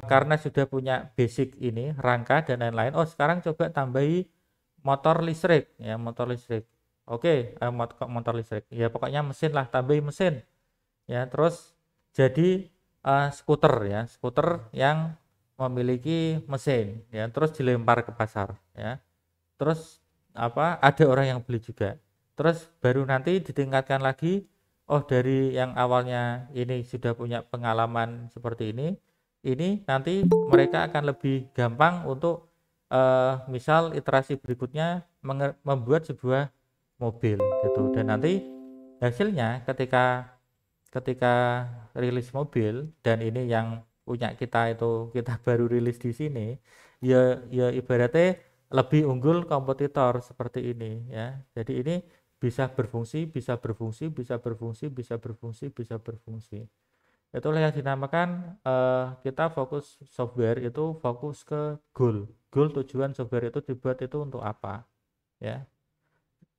karena sudah punya basic ini rangka dan lain-lain, oh sekarang coba tambahi motor listrik ya, motor listrik. Oke, motor listrik ya, pokoknya mesin lah, tambahi mesin ya. Terus jadi skuter ya, skuter yang memiliki mesin ya, terus dilempar ke pasar ya. Terus apa, ada orang yang beli juga. Terus baru nanti ditingkatkan lagi, oh dari yang awalnya ini sudah punya pengalaman seperti ini nanti mereka akan lebih gampang untuk misal iterasi berikutnya membuat sebuah mobil gitu. Dan nanti hasilnya ketika rilis mobil, dan ini yang punya kita itu kita baru rilis di sini ya, ibaratnya lebih unggul kompetitor seperti ini ya. Jadi ini bisa berfungsi, bisa berfungsi, bisa berfungsi, bisa berfungsi, bisa berfungsi. Itulah yang dinamakan kita fokus software itu fokus ke goal. Goal, tujuan software itu dibuat itu untuk apa ya.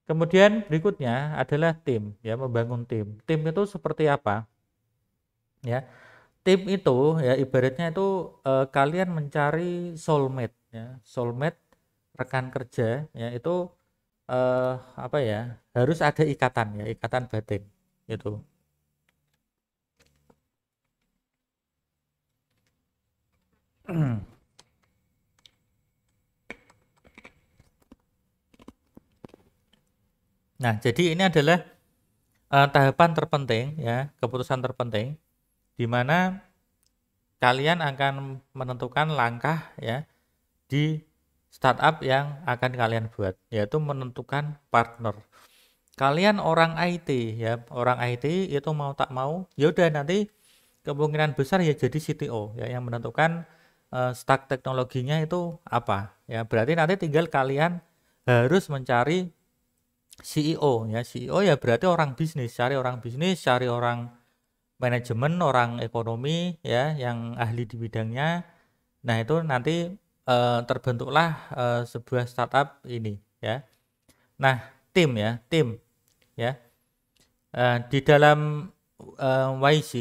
Kemudian berikutnya adalah tim ya, membangun tim. Tim itu seperti apa ya? Tim itu ya ibaratnya itu kalian mencari soulmate ya, soulmate rekan kerja ya, itu apa ya, harus ada ikatan ya, ikatan batin itu. Nah, jadi ini adalah tahapan terpenting ya, keputusan terpenting di mana kalian akan menentukan langkah ya di startup yang akan kalian buat, yaitu menentukan partner. Kalian orang IT ya, orang IT itu mau tak mau, ya udah nanti kemungkinan besar ya jadi CTO ya yang menentukan stack teknologinya itu apa ya. Berarti nanti tinggal kalian harus mencari CEO ya. CEO ya berarti orang bisnis, cari orang manajemen, orang ekonomi ya yang ahli di bidangnya. Nah, itu nanti terbentuklah sebuah startup ini ya. Nah, tim ya. Di dalam YC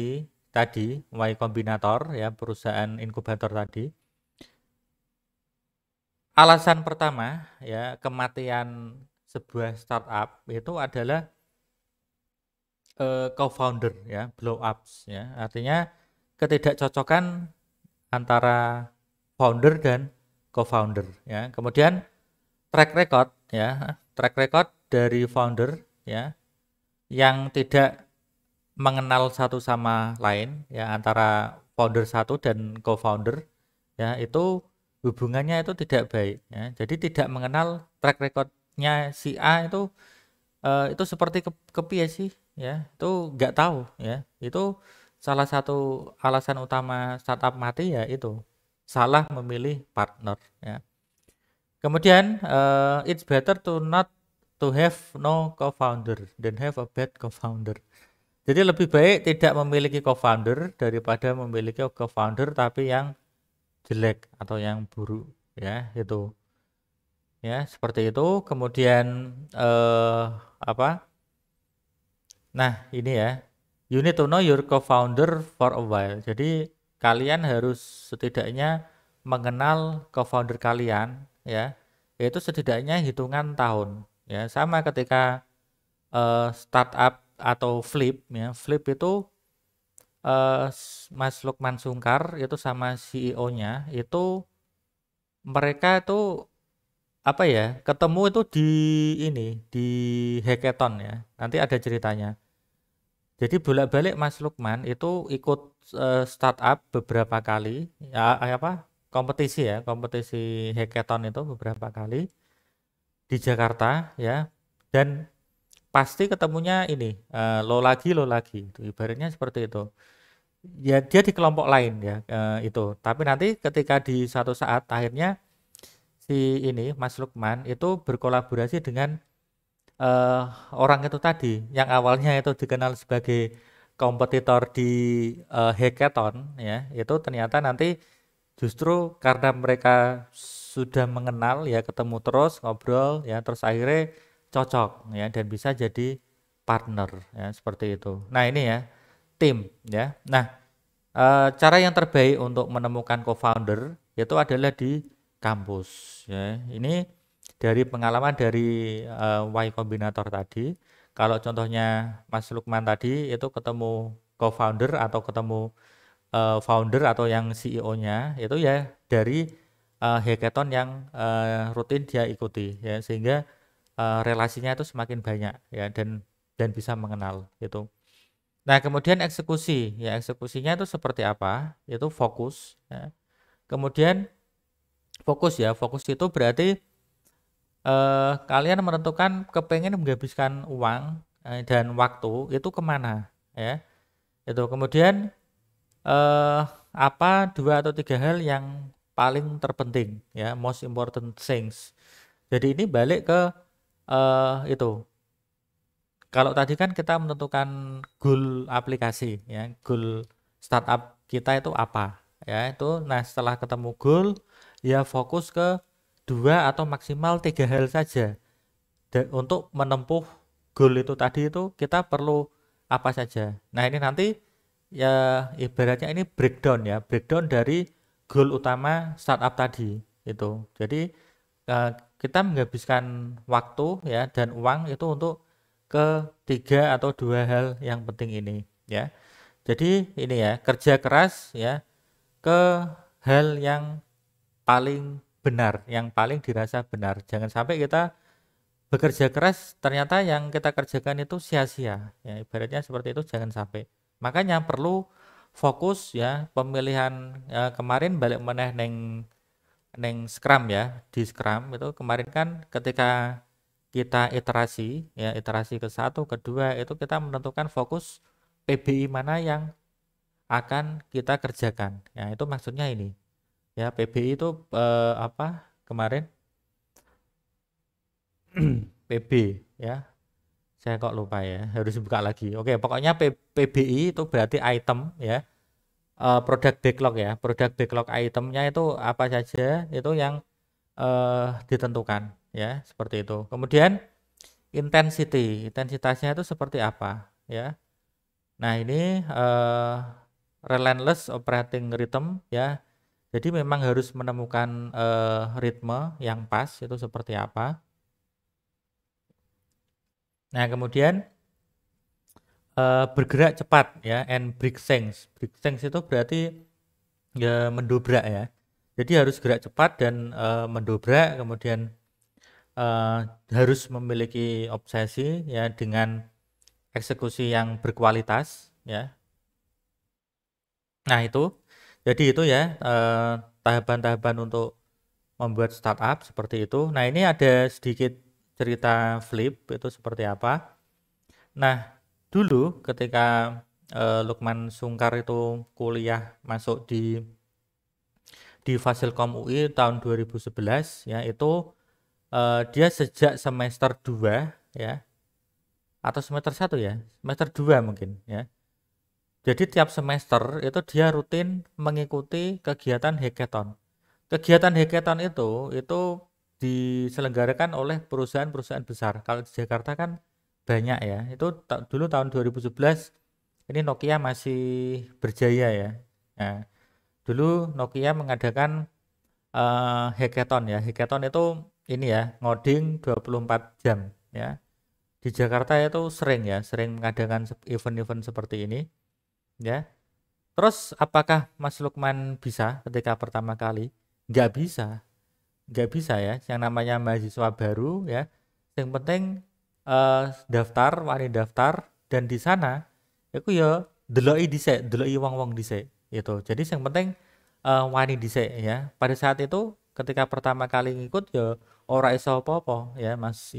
tadi, Y Kombinator ya, perusahaan inkubator tadi. Alasan pertama ya kematian sebuah startup itu adalah co-founder ya, blow ups ya. Artinya ketidakcocokan antara founder dan co-founder ya. Kemudian track record ya, track record dari founder ya yang tidak mengenal satu sama lain ya, antara founder satu dan co-founder ya, itu hubungannya itu tidak baik ya. Jadi tidak mengenal track recordnya si A itu seperti kepiye sih ya, itu nggak tahu ya. Itu salah satu alasan utama startup mati ya, itu salah memilih partner ya. Kemudian it's better to have no co-founder than have a bad co-founder. Jadi lebih baik tidak memiliki co-founder daripada memiliki co-founder tapi yang jelek atau yang buruk ya, itu ya, seperti itu. Kemudian apa? Nah, ini ya, you need to know your co-founder for a while. Jadi kalian harus setidaknya mengenal co-founder kalian ya, yaitu setidaknya hitungan tahun ya. Sama ketika startup atau flip ya, flip itu Mas Lukman Sungkar itu sama CEO-nya itu, mereka itu apa ya, ketemu itu di hackathon ya. Nanti ada ceritanya. Jadi bolak-balik Mas Lukman itu ikut startup beberapa kali ya, kompetisi hackathon itu beberapa kali di Jakarta ya, dan pasti ketemunya ini lo lagi itu ibaratnya seperti itu ya. Dia di kelompok lain ya itu, tapi nanti ketika di satu saat akhirnya si ini Mas Lukman itu berkolaborasi dengan orang itu tadi yang awalnya itu dikenal sebagai kompetitor di hackathon ya, itu ternyata nanti justru karena mereka sudah mengenal ya, ketemu terus ngobrol ya, terus akhirnya cocok ya dan bisa jadi partner ya, seperti itu. Nah, ini ya tim ya. Nah, cara yang terbaik untuk menemukan co-founder itu adalah di kampus ya. Ini dari pengalaman dari Y Kombinator tadi. Kalau contohnya Mas Lukman tadi itu ketemu co-founder atau ketemu founder atau yang CEO-nya itu ya dari hackathon yang rutin dia ikuti ya, sehingga relasinya itu semakin banyak ya, dan bisa mengenal itu. Nah, kemudian eksekusi ya, eksekusinya itu seperti apa? Itu fokus ya. Kemudian fokus itu berarti kalian menentukan kepengen menghabiskan uang dan waktu itu kemana ya. Itu kemudian apa 2 atau 3 hal yang paling terpenting ya, most important things. Jadi ini balik ke itu. Kalau tadi kan kita menentukan goal aplikasi ya, goal startup kita itu apa ya, itu. Nah, setelah ketemu goal ya fokus ke 2 atau maksimal 3 hal saja. Untuk menempuh goal itu tadi itu kita perlu apa saja. Nah, ini nanti ya ibaratnya ini breakdown ya, breakdown dari goal utama startup tadi itu. Jadi kita menghabiskan waktu ya dan uang itu untuk ke 3 atau 2 hal yang penting ini ya. Jadi ini ya, kerja keras ya ke hal yang paling benar, yang paling dirasa benar. Jangan sampai kita bekerja keras ternyata yang kita kerjakan itu sia-sia. Ya, ibaratnya seperti itu jangan sampai. Makanya perlu fokus ya pemilihan kemarin balik meneh neng Scrum ya. Di Scrum itu kemarin kan ketika kita iterasi ya, iterasi ke satu, kedua itu kita menentukan fokus PBI mana yang akan kita kerjakan. Ya, itu maksudnya ini. Ya, PBI itu apa? Kemarin PB ya. Saya kok lupa ya, harus buka lagi. Oke, pokoknya PBI itu berarti item ya. Product backlog ya. Product backlog itemnya itu apa saja itu yang ditentukan ya, seperti itu. Kemudian intensitasnya itu seperti apa ya. Nah, ini relentless operating rhythm ya. Jadi memang harus menemukan ritme yang pas itu seperti apa. Nah, kemudian bergerak cepat ya, and break things. Break things itu berarti ya mendobrak ya. Jadi harus gerak cepat dan mendobrak, kemudian harus memiliki obsesi ya dengan eksekusi yang berkualitas ya. Nah, itu. Jadi itu ya tahapan-tahapan untuk membuat startup seperti itu. Nah, ini ada sedikit cerita Flip itu seperti apa. Nah, dulu ketika Lukman Sungkar itu kuliah masuk di Fasilkom UI tahun 2011 ya, itu dia sejak semester 2 ya, atau semester 1 ya, semester 2 mungkin ya. Jadi tiap semester itu dia rutin mengikuti kegiatan hackathon. Kegiatan hackathon itu diselenggarakan oleh perusahaan-perusahaan besar. Kalau di Jakarta kan banyak ya. Itu dulu tahun 2011 ini Nokia masih berjaya ya. Nah, dulu Nokia mengadakan hackathon ya. Hackathon itu ini ya, ngoding 24 jam ya. Di Jakarta itu sering ya, sering mengadakan event-event seperti ini ya. Terus apakah Mas Lukman bisa ketika pertama kali? Nggak bisa. Nggak bisa ya, yang namanya mahasiswa baru ya. Yang penting daftar, wani daftar, dan di sana itu ya deloki dhisik, deloki wong-wong dhisik itu. Jadi yang penting wani dhisik ya. Pada saat itu ketika pertama kali ngikut ya ora iso apa-apa ya Mas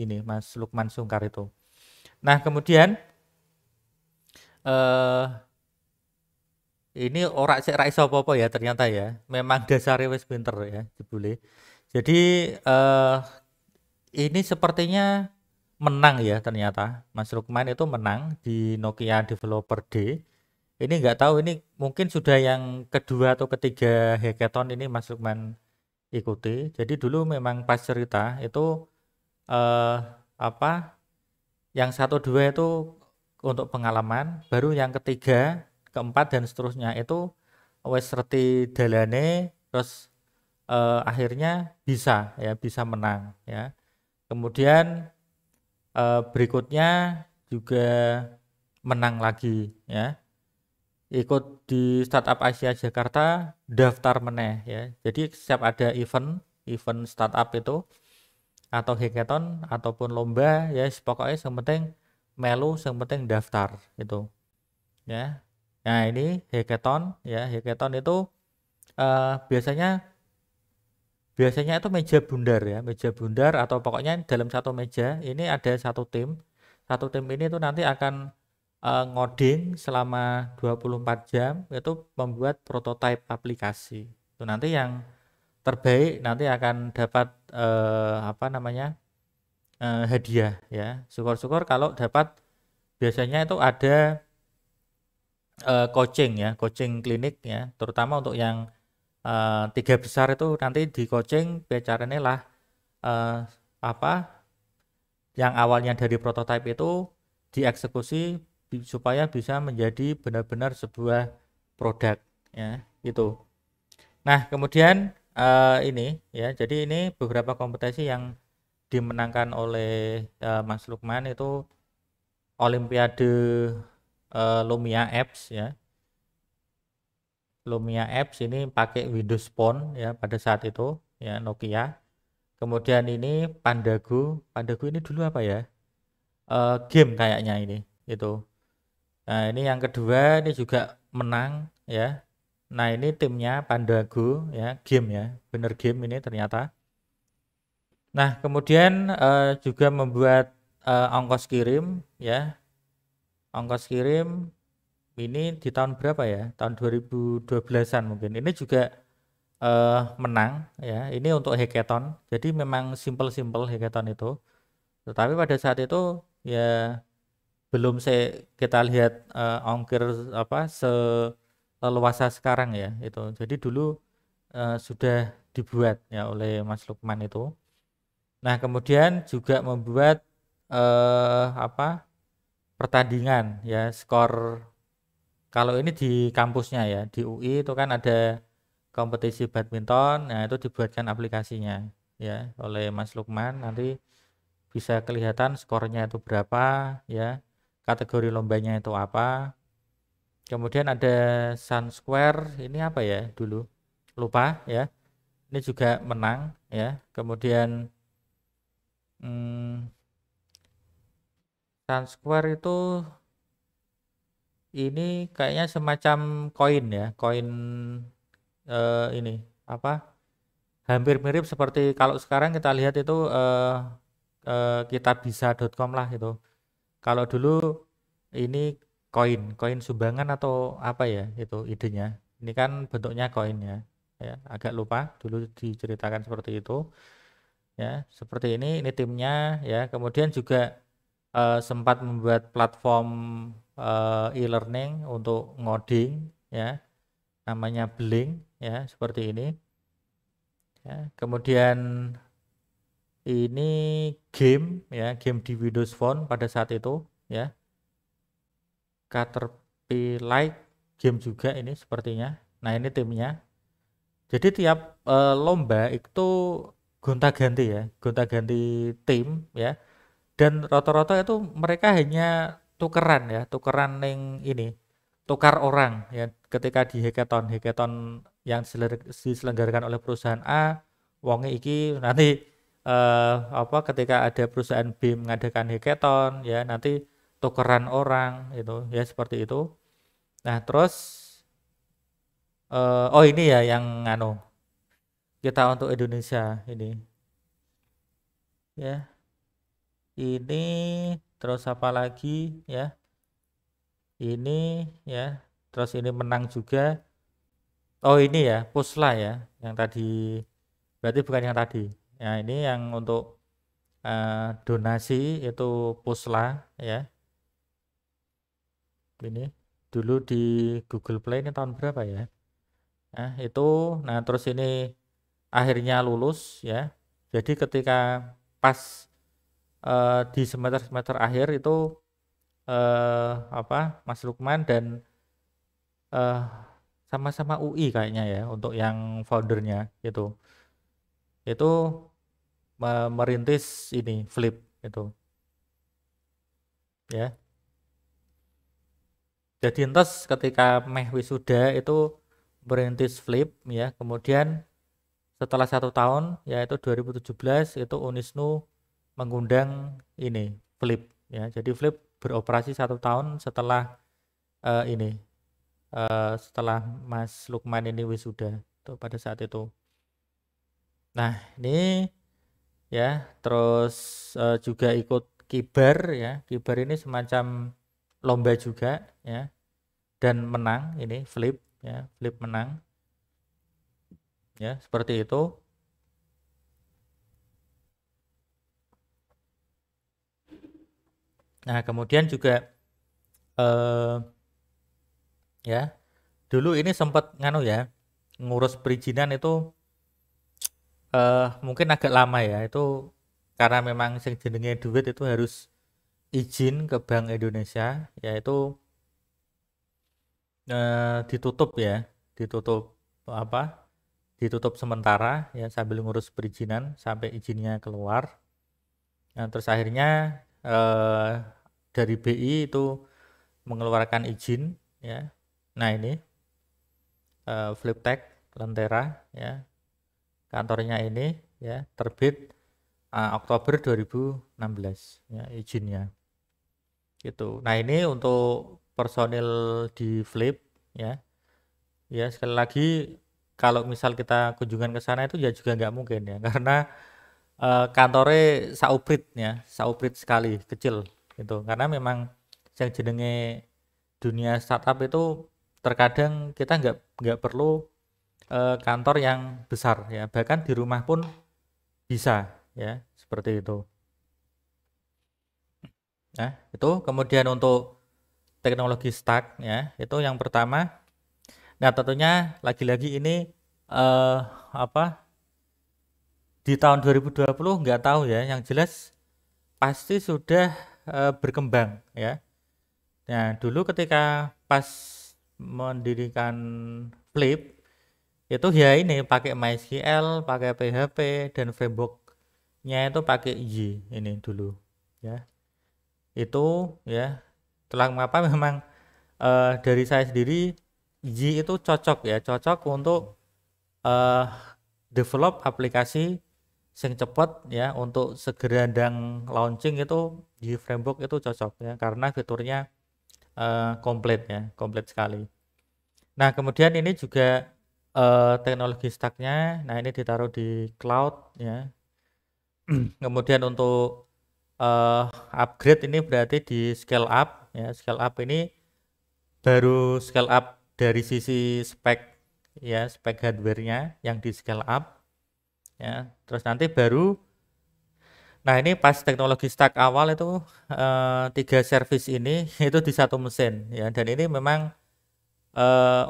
Lukman Sungkar itu. Nah, kemudian eh ini ora sik ra iso apa-apa ya ternyata ya. Memang dasare wis pinter ya jebule. Jadi ini sepertinya menang ya ternyata. Mas Lukman itu menang di Nokia Developer Day. Ini nggak tahu ini mungkin sudah yang kedua atau ketiga hackathon ini Mas Lukman ikuti. Jadi dulu memang pas cerita itu apa yang 1 2 itu untuk pengalaman, baru yang ketiga, keempat dan seterusnya itu wes reti dalane, terus akhirnya bisa ya, bisa menang ya. Kemudian berikutnya juga menang lagi ya. Ikut di Startup Asia Jakarta, daftar meneh ya. Jadi setiap ada event startup itu atau hackathon ataupun lomba ya, pokoknya yang penting melu, yang penting daftar itu ya. Nah, ini hackathon ya. Hackathon itu biasanya itu meja bundar ya, meja bundar atau pokoknya dalam satu meja ini ada satu tim. Satu tim ini tuh nanti akan ngoding selama 24 jam itu membuat prototipe aplikasi. Itu nanti yang terbaik nanti akan dapat apa namanya? Hadiah ya. Syukur-syukur kalau dapat, biasanya itu ada coaching ya, coaching klinik ya, terutama untuk yang 3 besar itu nanti di coaching caranya lah apa yang awalnya dari prototipe itu dieksekusi supaya bisa menjadi benar-benar sebuah produk ya gitu. Nah, kemudian ini ya, jadi ini beberapa kompetensi yang dimenangkan oleh Mas Lukman itu Olimpiade Lumia Apps ya. Lumia Apps ini pakai Windows Phone ya pada saat itu ya Nokia. Kemudian ini Pandagu ini dulu apa ya? Game kayaknya ini itu. Nah, ini yang kedua ini juga menang ya. Nah, ini timnya Pandagu ya, game ya. Bener game ini ternyata. Nah, kemudian juga membuat ongkos kirim ya. Ongkos kirim ini di tahun berapa ya? Tahun 2012-an mungkin. Ini juga menang ya. Ini untuk hackathon. Jadi memang simple-simple hackathon itu. Tetapi pada saat itu ya belum kita lihat ongkir apa seleluasa sekarang ya itu. Jadi dulu sudah dibuat ya oleh Mas Lukman itu. Nah, kemudian juga membuat apa pertandingan ya skor. Kalau ini di kampusnya ya, di UI itu kan ada kompetisi badminton, nah itu dibuatkan aplikasinya ya oleh Mas Lukman. Nanti bisa kelihatan skornya itu berapa ya, kategori lombanya itu apa. Kemudian ada Sun Square, ini apa ya dulu? Lupa ya. Ini juga menang ya. Kemudian Sun Square itu ini kayaknya semacam koin ya, koin ini apa? Hampir mirip seperti kalau sekarang kita lihat itu kitabisa.com lah itu. Kalau dulu ini koin sumbangan atau apa ya itu idenya. Ini kan bentuknya koin ya, agak lupa dulu diceritakan seperti itu. Ya, seperti ini timnya ya. Kemudian juga sempat membuat platform e-learning untuk ngoding ya, namanya Blink ya, seperti ini. Ya, kemudian ini game ya, game di Windows Phone pada saat itu ya. Caterpillar game juga ini sepertinya. Nah, ini timnya. Jadi tiap lomba itu gonta-ganti ya, gonta-ganti tim ya. Dan rata-rata itu mereka hanya tukeran ya, tukeran yang ini, tukar orang ya ketika di hackathon yang diselenggarakan oleh perusahaan A, wonge iki nanti apa ketika ada perusahaan B mengadakan hackathon ya nanti tukeran orang itu ya seperti itu. Nah, terus oh ini ya yang kita untuk Indonesia ini ya. Ini terus apa lagi ya? Ini ya. Terus ini menang juga. Oh, ini ya, Pusla ya, yang tadi berarti bukan yang tadi. Ya, ini yang untuk donasi itu Pusla ya. Ini dulu di Google Play ini tahun berapa ya? Nah, itu nah terus ini akhirnya lulus ya. Jadi ketika pas di semester akhir itu apa Mas Lukman dan eh, sama-sama UI kayaknya ya untuk yang foundernya itu merintis ini Flip itu ya. Jadi entes ketika meh wisuda itu merintis Flip ya. Kemudian setelah 1 tahun yaitu 2017 itu Unisnu mengundang ini Flip ya. Jadi Flip beroperasi 1 tahun setelah ini setelah Mas Lukman ini wisuda tuh pada saat itu. Nah, ini ya terus juga ikut kibar ya. Kibar ini semacam lomba juga ya dan menang ini Flip ya, Flip menang ya seperti itu. Nah, kemudian juga ya dulu ini sempat ya ngurus perizinan itu mungkin agak lama ya itu karena memang sing jenenge duit itu harus izin ke Bank Indonesia yaitu ditutup ya ditutup apa ditutup sementara ya sambil ngurus perizinan sampai izinnya keluar. Nah, terus akhirnya dari BI itu mengeluarkan izin ya. Nah, ini Fliptek Lentera ya. Kantornya ini ya, terbit Oktober 2016 ya izinnya. Gitu. Nah, ini untuk personil di Flip ya. Ya, sekali lagi kalau misal kita kunjungan ke sana itu ya juga nggak mungkin ya, karena kantornya sauprit sekali, kecil gitu. Karena memang yang jenenge dunia startup itu terkadang kita nggak perlu kantor yang besar ya, bahkan di rumah pun bisa ya, seperti itu. Nah, itu kemudian untuk teknologi stack ya, itu yang pertama. Nah, tentunya lagi-lagi ini apa di tahun 2020 nggak tahu ya, yang jelas pasti sudah berkembang ya. Nah, dulu ketika pas mendirikan Flip itu ya ini pakai MySQL, pakai PHP dan frameworknya itu pakai Y ini dulu ya. Itu ya, telah mengapa memang dari saya sendiri Y itu cocok ya, cocok untuk develop aplikasi sing cepet ya, untuk segera dan launching itu Y framework itu cocok ya, karena fiturnya komplit ya, komplit sekali. Nah, kemudian ini juga teknologi stacknya, nah ini ditaruh di cloud ya. Kemudian untuk upgrade ini berarti di scale up ya. Scale up ini baru scale up dari sisi spek ya, spek hardware-nya yang di scale up ya. Terus nanti baru, nah ini pas teknologi stack awal itu 3 service ini itu di satu mesin ya, dan ini memang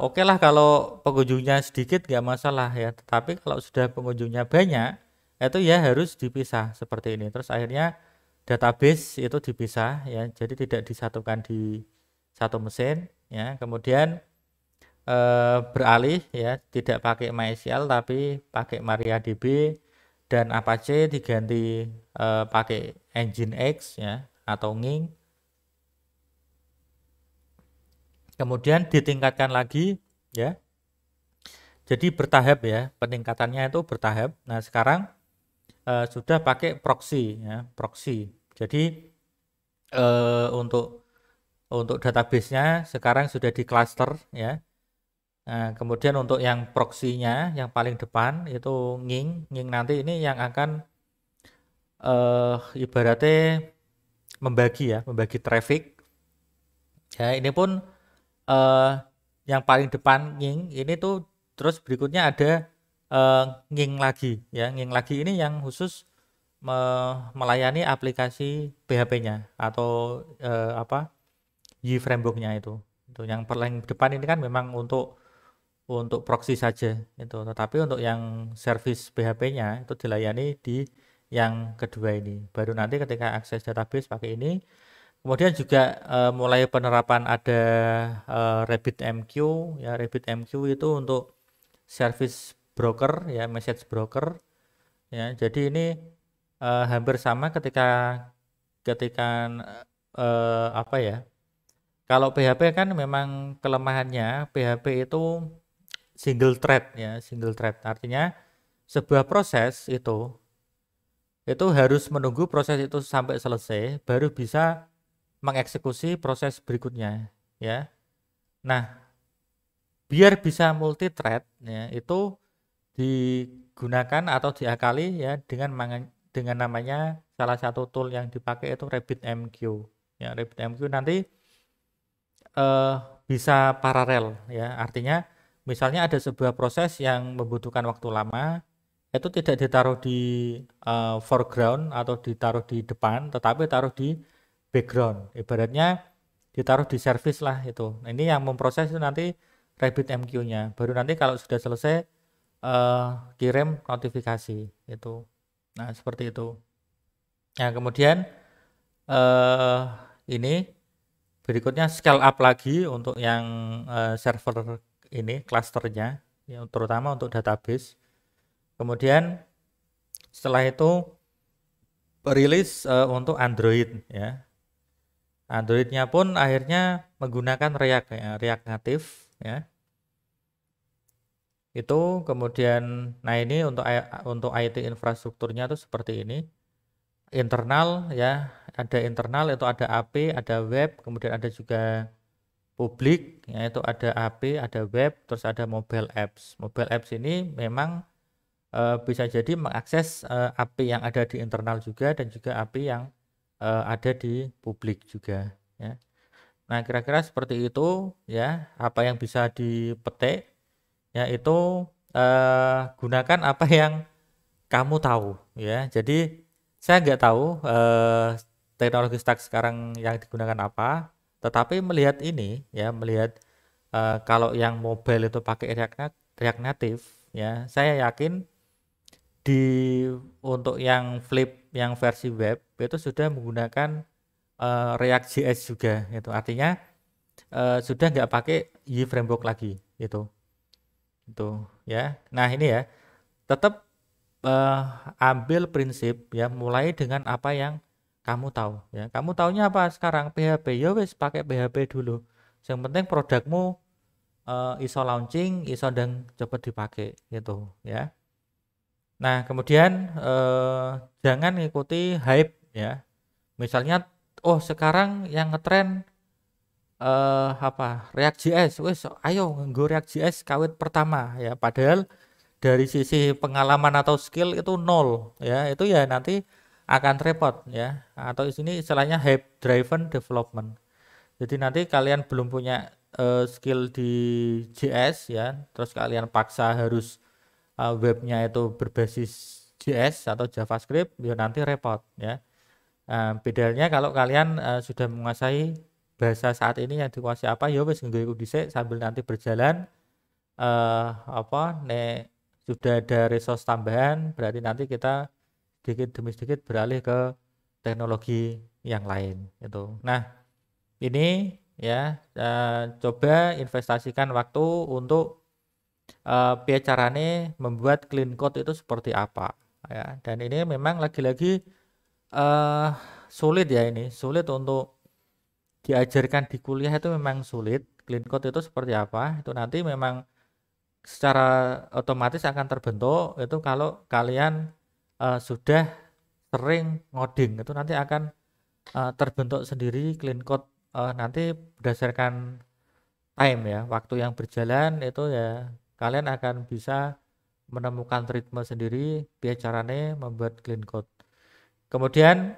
oke lah kalau pengunjungnya sedikit nggak masalah ya, tetapi kalau sudah pengunjungnya banyak itu ya harus dipisah seperti ini. Terus akhirnya database itu dipisah ya, jadi tidak disatukan di satu mesin ya. Kemudian beralih ya, tidak pakai MySQL tapi pakai MariaDB, dan Apache diganti pakai Nginx ya atau Nging. Kemudian ditingkatkan lagi ya. Jadi bertahap ya, peningkatannya itu bertahap. Nah, sekarang sudah pakai proxy ya, proxy. Jadi untuk database-nya sekarang sudah di cluster ya. Nah, kemudian untuk yang proxy-nya yang paling depan itu Nging nanti ini yang akan ibaratnya membagi traffic. Ya, ini pun yang paling depan Nging ini tuh, terus berikutnya ada Nging lagi ya. Nging lagi ini yang khusus melayani aplikasi PHP-nya atau Y framework-nya itu. Itu yang paling depan ini kan memang untuk proxy saja itu, tetapi untuk yang service PHP-nya itu dilayani di yang kedua ini. Baru nanti ketika akses database pakai ini. Kemudian juga mulai penerapan ada RabbitMQ ya. RabbitMQ itu untuk service broker ya, message broker ya. Jadi ini hampir sama ketika apa ya, kalau PHP kan memang kelemahannya PHP itu single thread ya, single thread. Artinya sebuah proses itu harus menunggu proses itu sampai selesai baru bisa mengeksekusi proses berikutnya ya. Nah, biar bisa multi thread ya, itu digunakan atau diakali ya dengan namanya, salah satu tool yang dipakai itu RabbitMQ ya. RabbitMQ nanti bisa paralel ya, artinya misalnya ada sebuah proses yang membutuhkan waktu lama, itu tidak ditaruh di foreground atau ditaruh di depan, tetapi taruh di background, ibaratnya ditaruh di service lah itu. Nah, ini yang memproses itu nanti RabbitMQ-nya, baru nanti kalau sudah selesai kirim notifikasi itu. Nah, seperti itu. Nah, kemudian ini berikutnya scale up lagi untuk yang server ini, clusternya ya, terutama untuk database. Kemudian setelah itu rilis untuk Android ya. Androidnya pun akhirnya menggunakan React ya, React native ya. Itu kemudian, nah ini untuk IT infrastrukturnya tuh seperti ini. Internal ya, ada internal itu ada AP, ada web, kemudian ada juga publik, yaitu ada AP, ada web, terus ada mobile apps. Mobile apps ini memang bisa jadi mengakses API yang ada di internal juga dan juga API yang ada di publik juga ya. Nah, kira-kira seperti itu ya, apa yang bisa dipetik yaitu gunakan apa yang kamu tahu ya. Jadi saya nggak tahu teknologi stack sekarang yang digunakan apa, tetapi melihat ini ya, melihat kalau yang mobile itu pakai React Native ya, saya yakin di untuk yang Flip yang versi web itu sudah menggunakan React.js juga itu artinya sudah nggak pakai Y framework lagi itu ya. Nah ini ya tetap ambil prinsip ya, mulai dengan apa yang kamu tahu ya. Kamu taunya apa sekarang? PHP ya wes pakai PHP dulu, yang penting produkmu iso launching, iso dan cepat dipakai gitu ya. Nah, kemudian jangan ngikuti hype ya. Misalnya, oh sekarang yang ngetren React.js, wes ayo nggo React.js kawit pertama ya. Padahal dari sisi pengalaman atau skill itu nol ya. Itu ya nanti akan repot ya. Atau di sini istilahnya hype driven development. Jadi nanti kalian belum punya skill di JS ya, terus kalian paksa harus webnya itu berbasis JS atau JavaScript, ya nanti repot ya. Bedanya kalau kalian sudah menguasai bahasa saat ini yang dikuasai apa, ya wes nggo dhisik sambil nanti berjalan nek sudah ada resource tambahan, berarti nanti kita sedikit demi sedikit beralih ke teknologi yang lain itu. Nah, ini ya coba investasikan waktu untuk biar carane membuat clean code itu seperti apa ya. Dan ini memang lagi-lagi sulit ya, ini sulit untuk diajarkan di kuliah, itu memang sulit. Clean code itu seperti apa itu nanti memang secara otomatis akan terbentuk itu kalau kalian sudah sering ngoding, itu nanti akan terbentuk sendiri clean code nanti berdasarkan time ya, waktu yang berjalan itu ya kalian akan bisa menemukan ritme sendiri biar caranya membuat clean code. Kemudian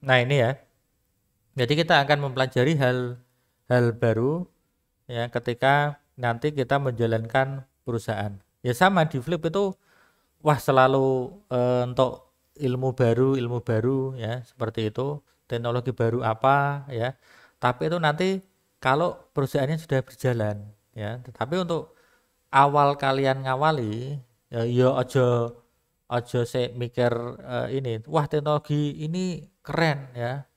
nah ini ya, jadi kita akan mempelajari hal baru ya ketika nanti kita menjalankan perusahaan. Ya sama di Flip itu wah selalu untuk ilmu baru ya, seperti itu, teknologi baru apa ya. Tapi itu nanti kalau perusahaannya sudah berjalan ya. Tetapi untuk awal kalian ngawali ya aja saya mikir ini wah teknologi ini keren ya,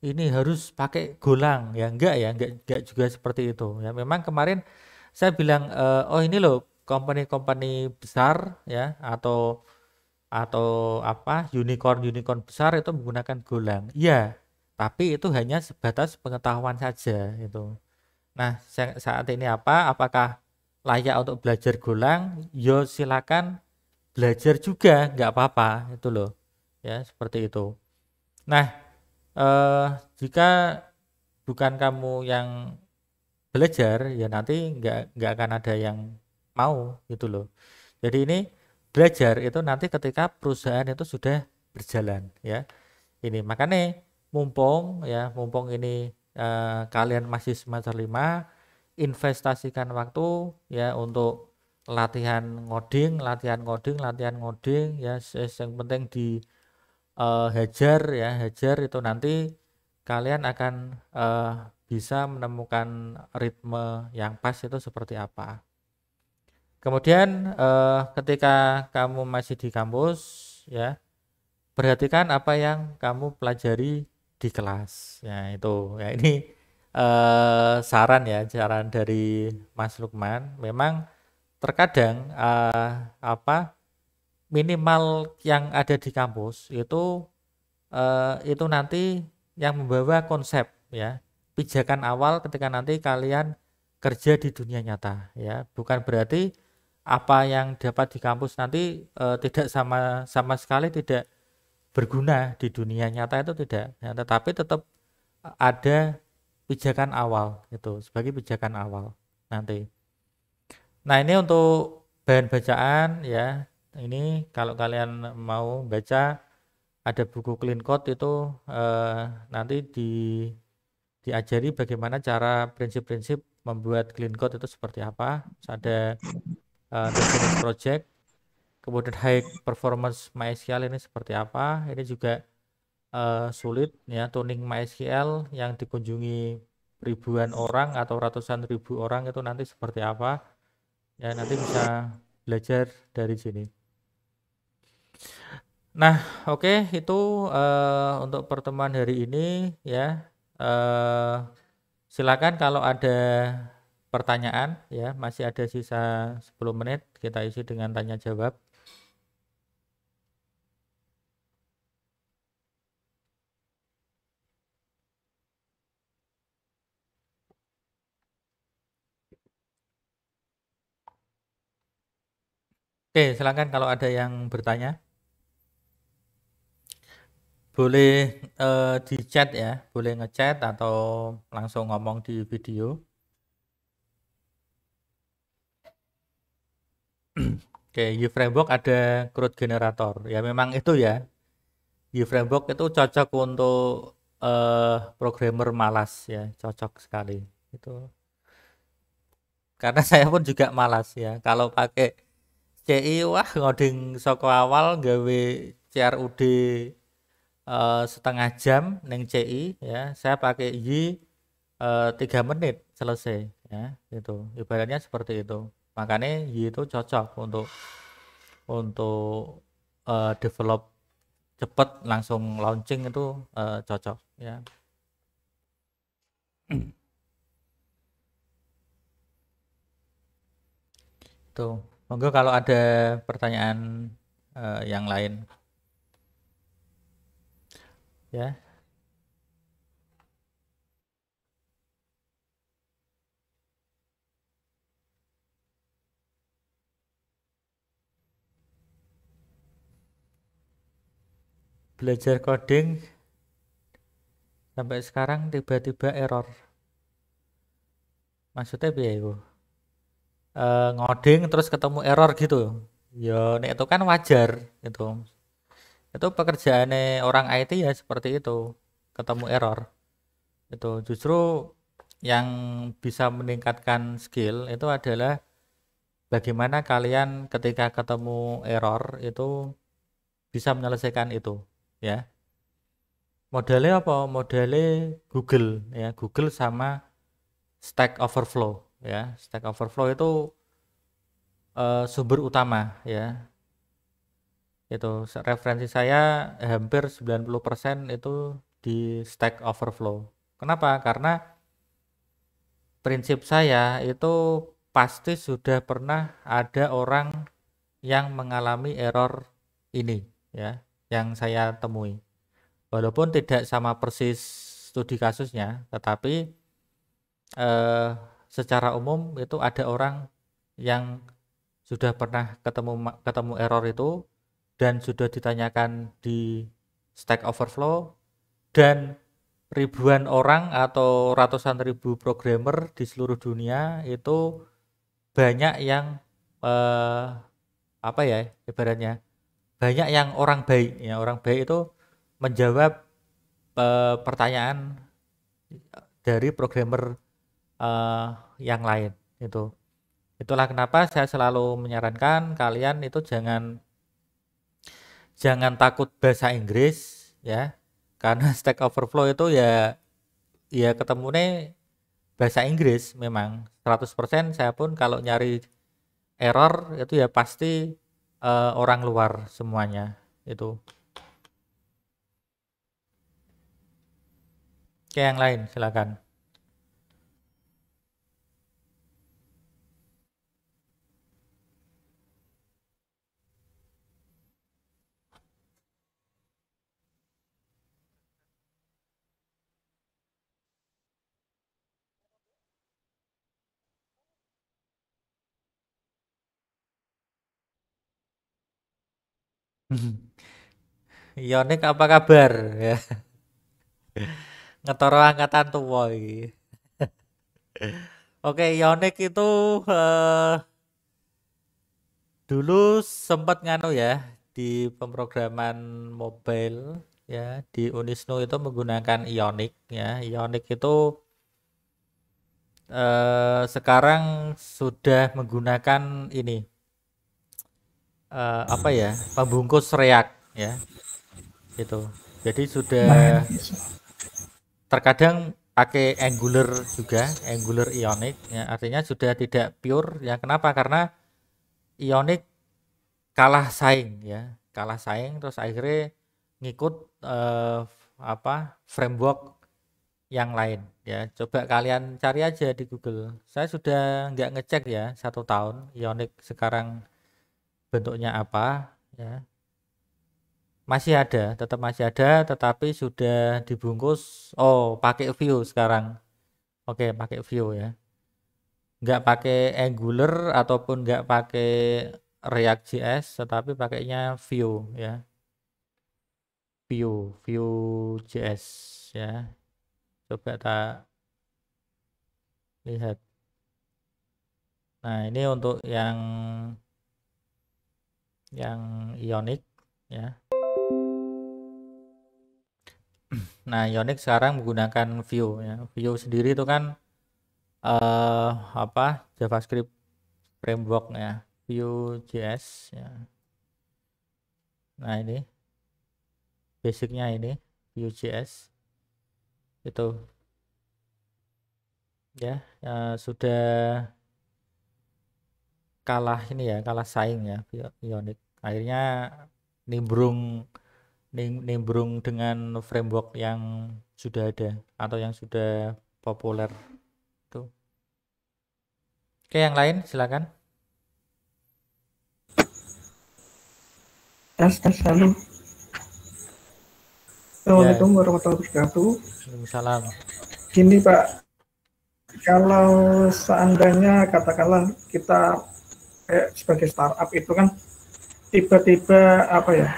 ini harus pakai Golang ya, enggak juga seperti itu ya. Memang kemarin saya bilang oh ini loh company besar ya, atau unicorn besar itu menggunakan Golang iya, tapi itu hanya sebatas pengetahuan saja itu. Nah saat ini apakah layak untuk belajar Golang? Yo silakan belajar juga, nggak apa-apa itu loh ya, seperti itu. Nah jika bukan kamu yang belajar ya nanti nggak akan ada yang mau gitu loh. Jadi ini belajar itu nanti ketika perusahaan itu sudah berjalan ya. Ini makanya mumpung ini kalian masih semester 5, investasikan waktu ya untuk latihan ngoding ya. Yang penting di hajar itu nanti kalian akan bisa menemukan ritme yang pas itu seperti apa. Kemudian ketika kamu masih di kampus ya, perhatikan apa yang kamu pelajari di kelas ya. Itu ya, ini saran dari Mas Lukman. Memang terkadang minimal yang ada di kampus itu nanti yang membawa konsep ya, pijakan awal ketika nanti kalian kerja di dunia nyata ya. Bukan berarti apa yang dapat di kampus nanti tidak sama sekali tidak berguna di dunia nyata itu tidak, ya, tetapi tetap ada pijakan awal itu sebagai pijakan awal nanti. Nah, ini untuk bahan bacaan ya. Ini kalau kalian mau baca ada buku Clean Code itu nanti diajari bagaimana cara prinsip-prinsip membuat clean code itu seperti apa. Terus ada The Phoenix Project, kemudian High Performance MySQL ini seperti apa. Ini juga sulit ya, tuning MySQL yang dikunjungi ribuan orang atau ratusan ribu orang itu nanti seperti apa. Ya, nanti bisa belajar dari sini. Nah, oke, itu untuk pertemuan hari ini ya. Silakan kalau ada pertanyaan ya, masih ada sisa 10 menit kita isi dengan tanya jawab. Oke, silakan kalau ada yang bertanya. Boleh di chat ya, boleh ngechat atau langsung ngomong di video. Oke, U-Framework ada CRUD generator. Ya memang itu ya. U-Framework itu cocok untuk programmer malas ya, cocok sekali. Itu. Karena saya pun juga malas ya. Kalau pakai CI wah ngoding soko awal gawe CRUD setengah jam neng CI ya. Saya pakai Y 3 menit selesai ya. Itu ibaratnya seperti itu. Makanya Y itu cocok untuk develop cepat langsung launching itu cocok ya. Tuh, monggo kalau ada pertanyaan yang lain ya. Belajar coding sampai sekarang tiba-tiba error. Maksudnya biaya itu? Ngoding terus ketemu error gitu. Ya, nek itu kan wajar itu. Itu pekerjaannya orang IT ya seperti itu. Ketemu error. Itu justru yang bisa meningkatkan skill itu adalah bagaimana kalian ketika ketemu error itu bisa menyelesaikan itu, ya. Modelnya apa? Modelnya Google ya, Google sama Stack Overflow ya. Stack Overflow itu sumber utama ya. Itu referensi saya hampir 90% itu di Stack Overflow. Kenapa? Karena prinsip saya itu pasti sudah pernah ada orang yang mengalami error ini ya, yang saya temui. Walaupun tidak sama persis studi kasusnya, tetapi eh, secara umum itu ada orang yang sudah pernah ketemu error itu dan sudah ditanyakan di Stack Overflow dan ribuan orang atau ratusan ribu programmer di seluruh dunia itu banyak yang eh, apa ya ibaratnya banyak yang orang baik ya, orang baik itu menjawab pertanyaan dari programmer eh, yang lain itu. Itulah kenapa saya selalu menyarankan kalian itu jangan takut bahasa Inggris ya. Karena Stack Overflow itu ya ketemu nih bahasa Inggris memang 100%. Saya pun kalau nyari error itu ya pasti orang luar semuanya itu. Oke, yang lain silakan. Yonik apa kabar ya? Ngetoro angkatan tua iki. Oke, Yonik itu dulu sempat nganu ya di pemrograman mobile ya di Unisnu itu menggunakan Ionic ya. Ionic itu sekarang sudah menggunakan ini apa ya pembungkus React ya itu. Jadi sudah Nah, terkadang pakai Angular juga, Angular Ionic ya, artinya sudah tidak pure ya. Kenapa? Karena Ionic kalah saing ya, kalah saing terus akhirnya ngikut apa framework yang lain ya. Coba kalian cari aja di Google. Saya sudah nggak ngecek ya 1 tahun Ionic sekarang bentuknya apa ya. Masih ada, tetap masih ada, tetapi sudah dibungkus. Oh, pakai Vue sekarang. Oke, pakai Vue ya. Nggak pakai Angular ataupun nggak pakai React.js, tetapi pakainya Vue ya. Vue.js ya. Coba tak lihat. Nah, ini untuk yang Ionic ya. Nah, Ionic sekarang menggunakan Vue ya. Vue sendiri itu kan apa JavaScript framework ya, Vue.js ya. Nah, ini basicnya ini Vue.js itu ya, sudah kalah ini ya, kalah saing ya Ionic. Akhirnya nimbrung nimbrung dengan framework yang sudah ada atau yang sudah populer tuh. Oke, yang lain silakan. tes halo. Assalamualaikum warahmatullahi wabarakatuh. Waalaikumsalam. Gini Pak, kalau seandainya katakanlah kita sebagai startup itu kan tiba-tiba apa ya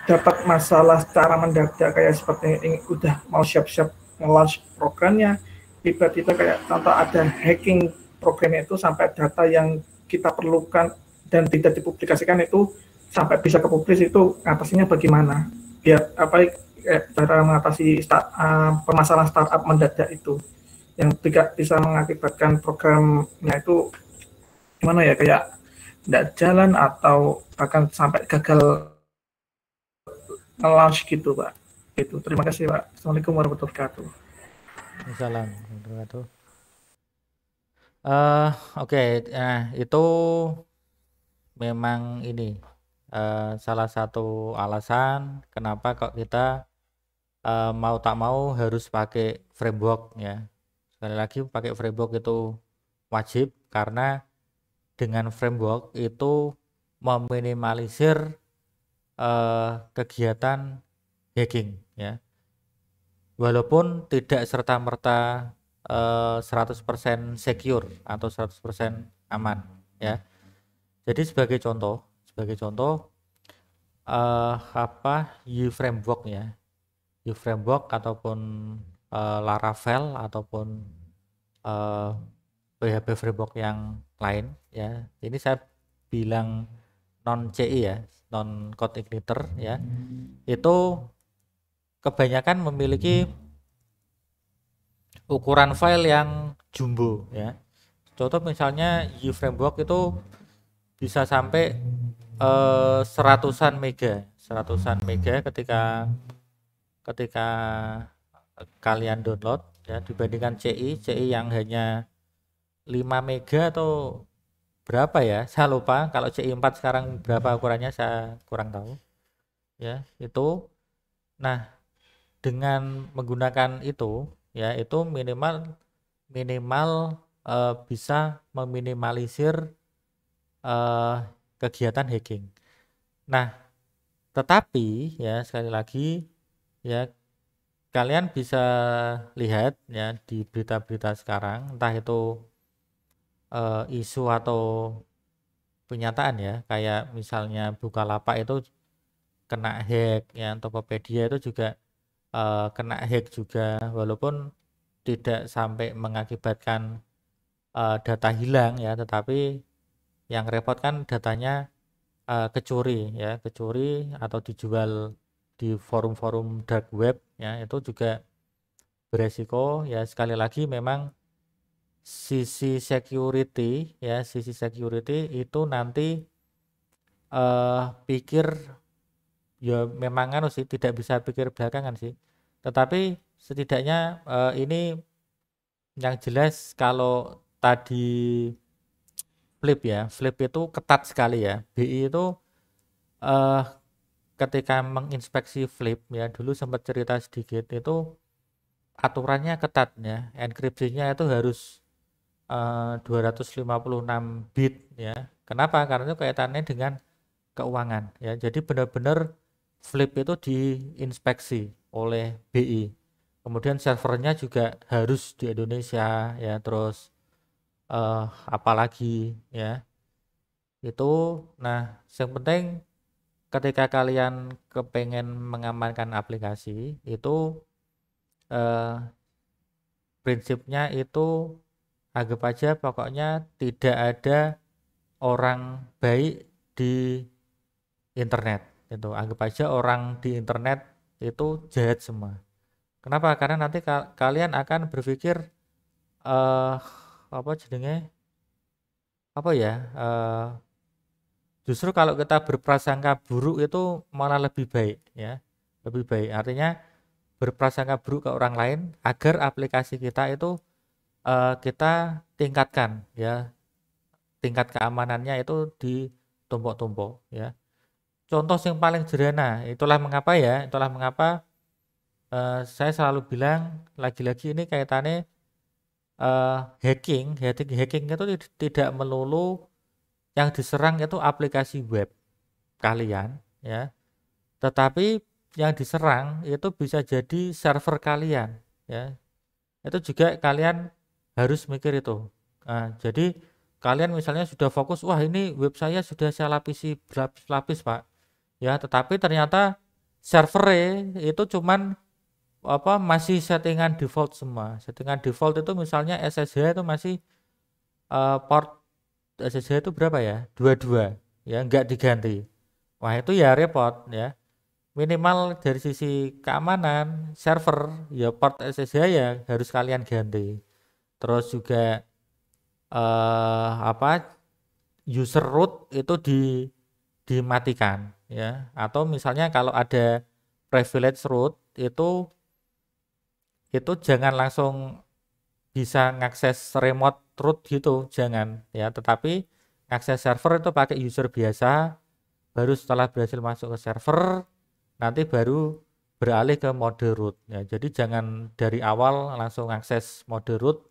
dapat masalah secara mendadak kayak seperti ini udah mau siap-siap nge-launch programnya, tiba-tiba kayak contoh ada hacking programnya itu sampai data yang kita perlukan dan tidak dipublikasikan itu sampai bisa ke publis, itu atasinya bagaimana? Biar apa cara mengatasi permasalahan startup mendadak itu yang tidak bisa mengakibatkan programnya itu gimana ya, kayak tidak jalan atau bahkan sampai gagal nge-launch gitu Pak. Itu. Terima kasih Pak. Assalamualaikum warahmatullahi wabarakatuh. Waalaikumsalam warahmatullahi wabarakatuh. Oke, nah itu memang ini salah satu alasan kenapa kok kita mau tak mau harus pakai framework ya. Sekali lagi pakai framework itu wajib karena dengan framework itu meminimalisir kegiatan hacking ya. Walaupun tidak serta-merta 100% secure atau 100% aman ya. Jadi sebagai contoh apa U-framework ya. U-framework ataupun Laravel ataupun PHP framework yang lain ya. Ini saya bilang non CI ya, non code igniter ya. Itu kebanyakan memiliki ukuran file yang jumbo ya. Contoh misalnya U-framework itu bisa sampai seratusan mega ketika kalian download ya, dibandingkan CI yang hanya 5 mega atau berapa ya, saya lupa. Kalau CI 4 sekarang berapa ukurannya saya kurang tahu ya. Itu nah dengan menggunakan itu ya, itu minimal bisa meminimalisir kegiatan hacking. Nah, tetapi ya sekali lagi ya, kalian bisa lihat ya di berita-berita sekarang, entah itu isu atau penyataan ya, kayak misalnya Bukalapak itu kena hack ya. Tokopedia itu juga kena hack juga, walaupun tidak sampai mengakibatkan data hilang ya, tetapi yang repot kan datanya kecuri ya, kecuri atau dijual di forum-forum dark web ya, itu juga beresiko ya. Sekali lagi memang sisi security ya, sisi security itu nanti pikir ya memang kan sih, tidak bisa pikir belakangan sih, tetapi setidaknya ini yang jelas kalau tadi Flip ya, Flip itu ketat sekali ya. BI itu eh, ketika menginspeksi Flip ya, dulu sempat cerita sedikit, itu aturannya ketat ya. Enkripsinya itu harus 256 bit ya. Kenapa? Karena itu kaitannya dengan keuangan ya. Jadi benar-benar Flip itu diinspeksi oleh BI. Kemudian servernya juga harus di Indonesia ya. Terus apalagi ya itu. Nah, yang penting ketika kalian kepengen mengamankan aplikasi itu eh, prinsipnya itu anggap aja pokoknya tidak ada orang baik di internet. Itu anggap aja orang di internet itu jahat semua. Kenapa? Karena nanti kalian akan berpikir apa jadinya apa ya, justru kalau kita berprasangka buruk itu malah lebih baik ya, lebih baik. Artinya berprasangka buruk ke orang lain agar aplikasi kita itu kita tingkatkan ya, tingkat keamanannya itu ditumpuk-tumpuk ya. Contoh yang paling sederhana, itulah mengapa saya selalu bilang lagi-lagi ini kaitannya hacking itu tidak melulu yang diserang itu aplikasi web kalian ya, tetapi yang diserang itu bisa jadi server kalian ya. Itu juga kalian harus mikir itu. Nah, jadi kalian misalnya sudah fokus, wah ini web saya sudah saya lapisi berlapis-lapis Pak ya, tetapi ternyata servernya itu cuman masih settingan default semua. Settingan default itu misalnya SSH itu masih port SSH itu berapa ya, 22 ya, enggak diganti. Wah itu ya repot ya. Minimal dari sisi keamanan server ya, port SSH ya harus kalian ganti. Terus juga user root itu dimatikan ya, atau misalnya kalau ada privilege root itu jangan langsung bisa ngakses remote root gitu, jangan ya, tetapi akses server itu pakai user biasa, baru setelah berhasil masuk ke server nanti baru beralih ke mode root ya. Jadi jangan dari awal langsung akses mode root,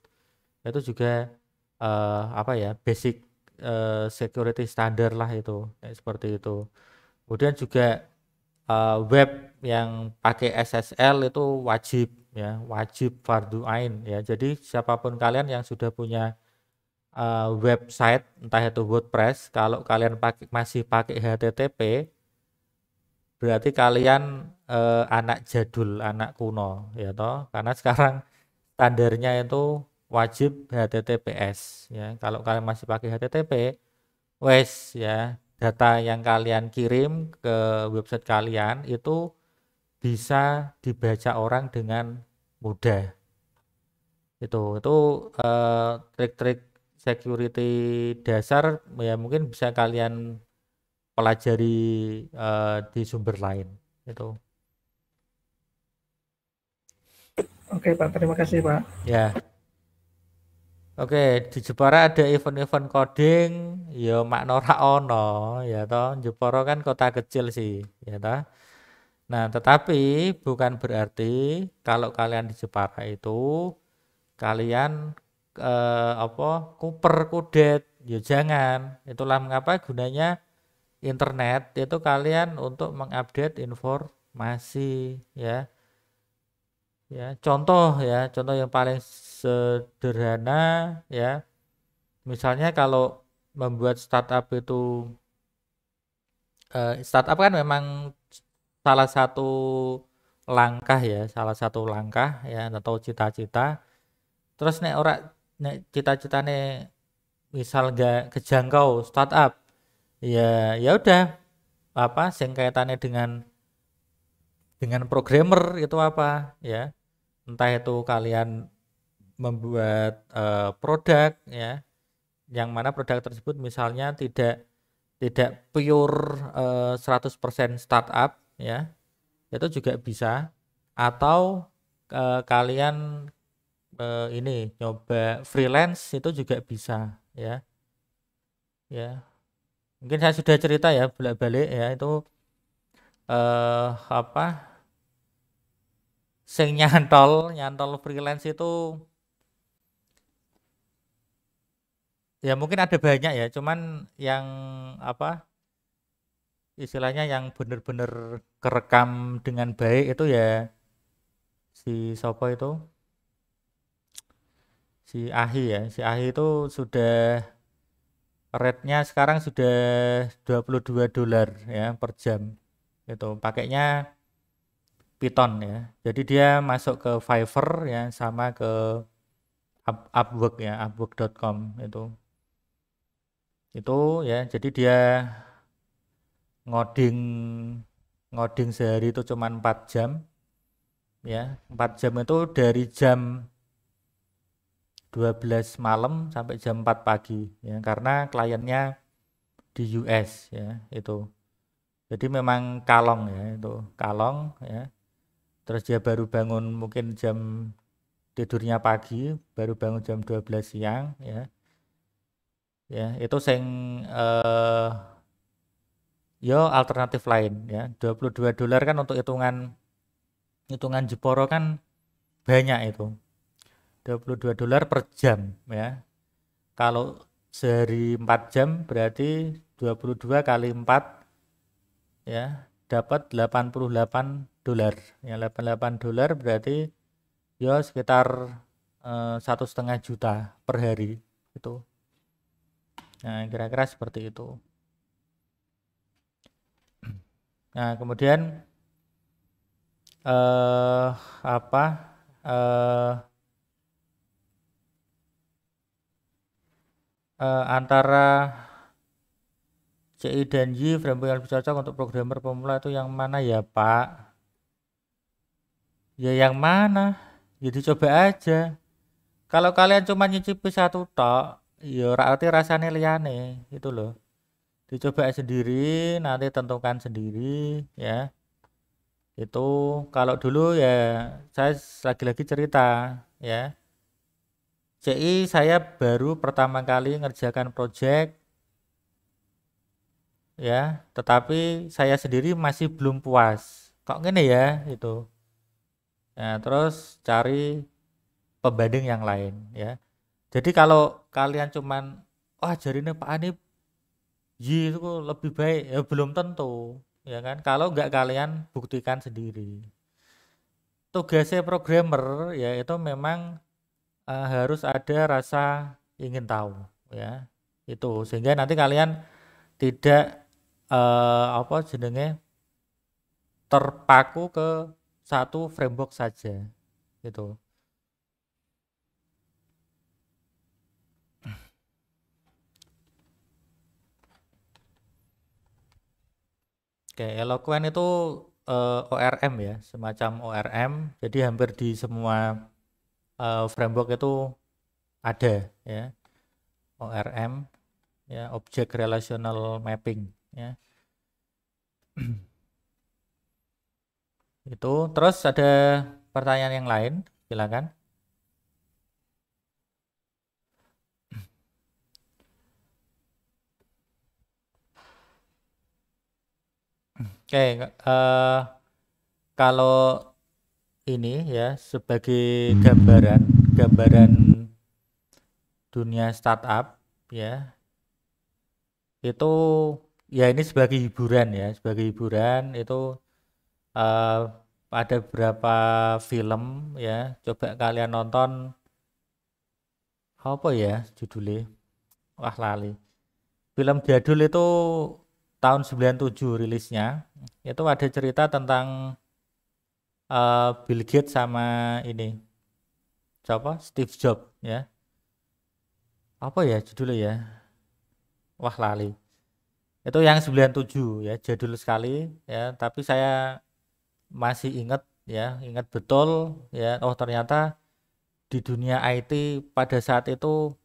itu juga basic security standar lah itu ya, seperti itu. Kemudian juga web yang pakai SSL itu wajib ya, wajib fardhu ain ya. Jadi siapapun kalian yang sudah punya website entah itu WordPress, kalau kalian masih pakai HTTP berarti kalian anak jadul, anak kuno ya toh, karena sekarang standarnya itu wajib HTTPS ya. Kalau kalian masih pakai HTTP, wes ya, data yang kalian kirim ke website kalian itu bisa dibaca orang dengan mudah. Itu trik-trik security dasar ya, mungkin bisa kalian pelajari di sumber lain itu. Oke Pak, terima kasih Pak. Ya. Oke, di Jepara ada event-event coding, ya makno ra ono ya toh. Jepara kan kota kecil sih, ya toh. Nah, tetapi bukan berarti kalau kalian di Jepara itu kalian kuper kudet, ya jangan. Itulah mengapa gunanya internet itu kalian untuk mengupdate informasi ya. Ya, contoh yang paling sederhana ya. Misalnya kalau membuat startup itu startup kan memang salah satu langkah ya, atau cita-cita. Terus nek cita-citane misal gak kejangkau startup, ya udah apa sing kaitannya dengan programmer itu apa ya, entah itu kalian membuat produk ya, yang mana produk tersebut misalnya tidak pure 100% startup ya, itu juga bisa. Atau kalian ini nyoba freelance itu juga bisa ya. Mungkin saya sudah cerita ya bolak-balik ya, itu apa sing nyantol freelance itu ya mungkin ada banyak ya, cuman yang apa istilahnya yang bener-bener kerekam dengan baik itu ya si Sopo itu, si Ahi ya. Si Ahi itu sudah rate-nya sekarang sudah $22 ya per jam. Itu pakainya Python ya. Jadi dia masuk ke Fiverr ya, sama ke Upwork ya, upwork.com itu. Itu ya, jadi dia ngoding sehari itu cuma 4 jam ya. 4 jam itu dari jam 12 malam sampai jam 4 pagi ya, karena kliennya di US ya itu. Jadi memang kalong ya, itu kalong ya. Terus dia baru bangun mungkin tidurnya pagi, baru bangun jam 12 siang ya. Ya, itu sing yo alternatif lain ya. $22 kan untuk hitungan Jeporo kan banyak itu. $22 per jam ya. Kalau sehari 4 jam berarti 22 kali 4 ya, dapat $88 ya. $88 berarti ya sekitar 1,5 juta per hari itu. Nah, kira-kira seperti itu. Nah, kemudian apa antara CI dan Y framework yang lebih cocok untuk programmer pemula itu yang mana ya Pak? Ya yang mana? Ya dicoba aja. Kalau kalian cuma nyicipi satu tok, ya berarti rasanya liane itu loh. Dicoba sendiri, nanti tentukan sendiri ya. Itu kalau dulu ya saya lagi-lagi cerita ya. CI saya baru pertama kali ngerjakan project ya, tetapi saya sendiri masih belum puas. Kok gini ya itu. Nah, terus cari pembanding yang lain ya. Jadi kalau kalian cuman jarine Pak Anip itu lebih baik, ya belum tentu ya kan. Kalau enggak kalian buktikan sendiri. Tugasnya programmer ya itu memang harus ada rasa ingin tahu ya. Itu sehingga nanti kalian tidak apa jenenge terpaku ke satu framework saja gitu. Oke, Eloquent itu ORM ya, semacam ORM. Jadi hampir di semua framework itu ada ya, ORM ya, Object Relational Mapping ya. Itu terus ada pertanyaan yang lain, silakan. Oke, kalau ini ya sebagai gambaran dunia startup ya, itu ya ini sebagai hiburan ya, itu ada beberapa film ya, coba kalian nonton apa ya judulnya, wah lali. Film jadul itu tahun 97 rilisnya. Itu ada cerita tentang Bill Gates sama ini siapa? Steve Jobs ya. Apa ya judulnya ya? Wah lali. Itu yang 97 ya, jadul sekali ya, tapi saya masih ingat ya, ingat betul ya. Oh ternyata di dunia IT pada saat itu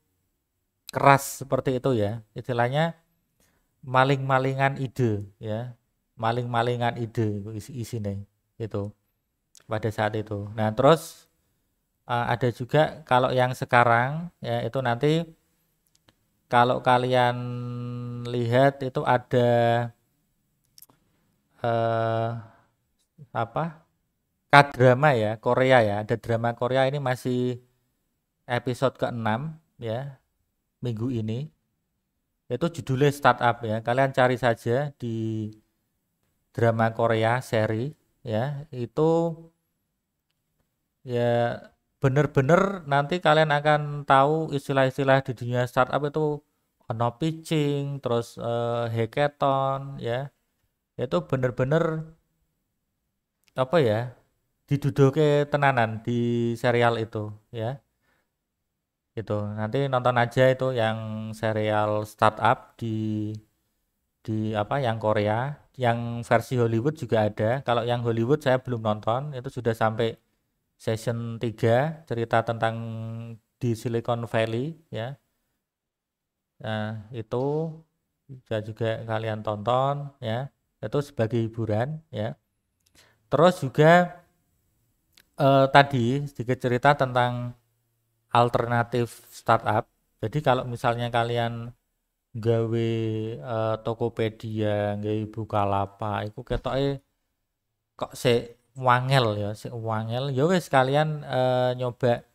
keras seperti itu ya. Istilahnya maling-malingan ide ya. Maling-malingan ide isinya itu pada saat itu. Nah, terus ada juga kalau yang sekarang ya itu nanti kalau kalian lihat itu ada eh, apa? K-drama ya, Korea ya. Ada drama Korea ini masih episode ke-6 ya, minggu ini. Itu judulnya Startup ya. Kalian cari saja di drama Korea seri ya. Itu ya bener-bener nanti kalian akan tahu istilah-istilah di dunia startup itu ono pitching, terus hackathon ya. Itu bener-bener apa ya? Diduduke tenanan di serial itu ya. Itu nanti nonton aja itu yang serial startup di apa yang Korea, yang versi Hollywood juga ada. Kalau yang Hollywood saya belum nonton, itu sudah sampai season 3 cerita tentang di Silicon Valley ya. Nah, itu bisa juga kalian tonton ya. Itu sebagai hiburan ya. Terus juga tadi sedikit cerita tentang alternatif startup. Jadi kalau misalnya kalian gawe Tokopedia, gawe Bukalapak, itu ketoke kok wangel ya, wangel. Ya wis kalian nyoba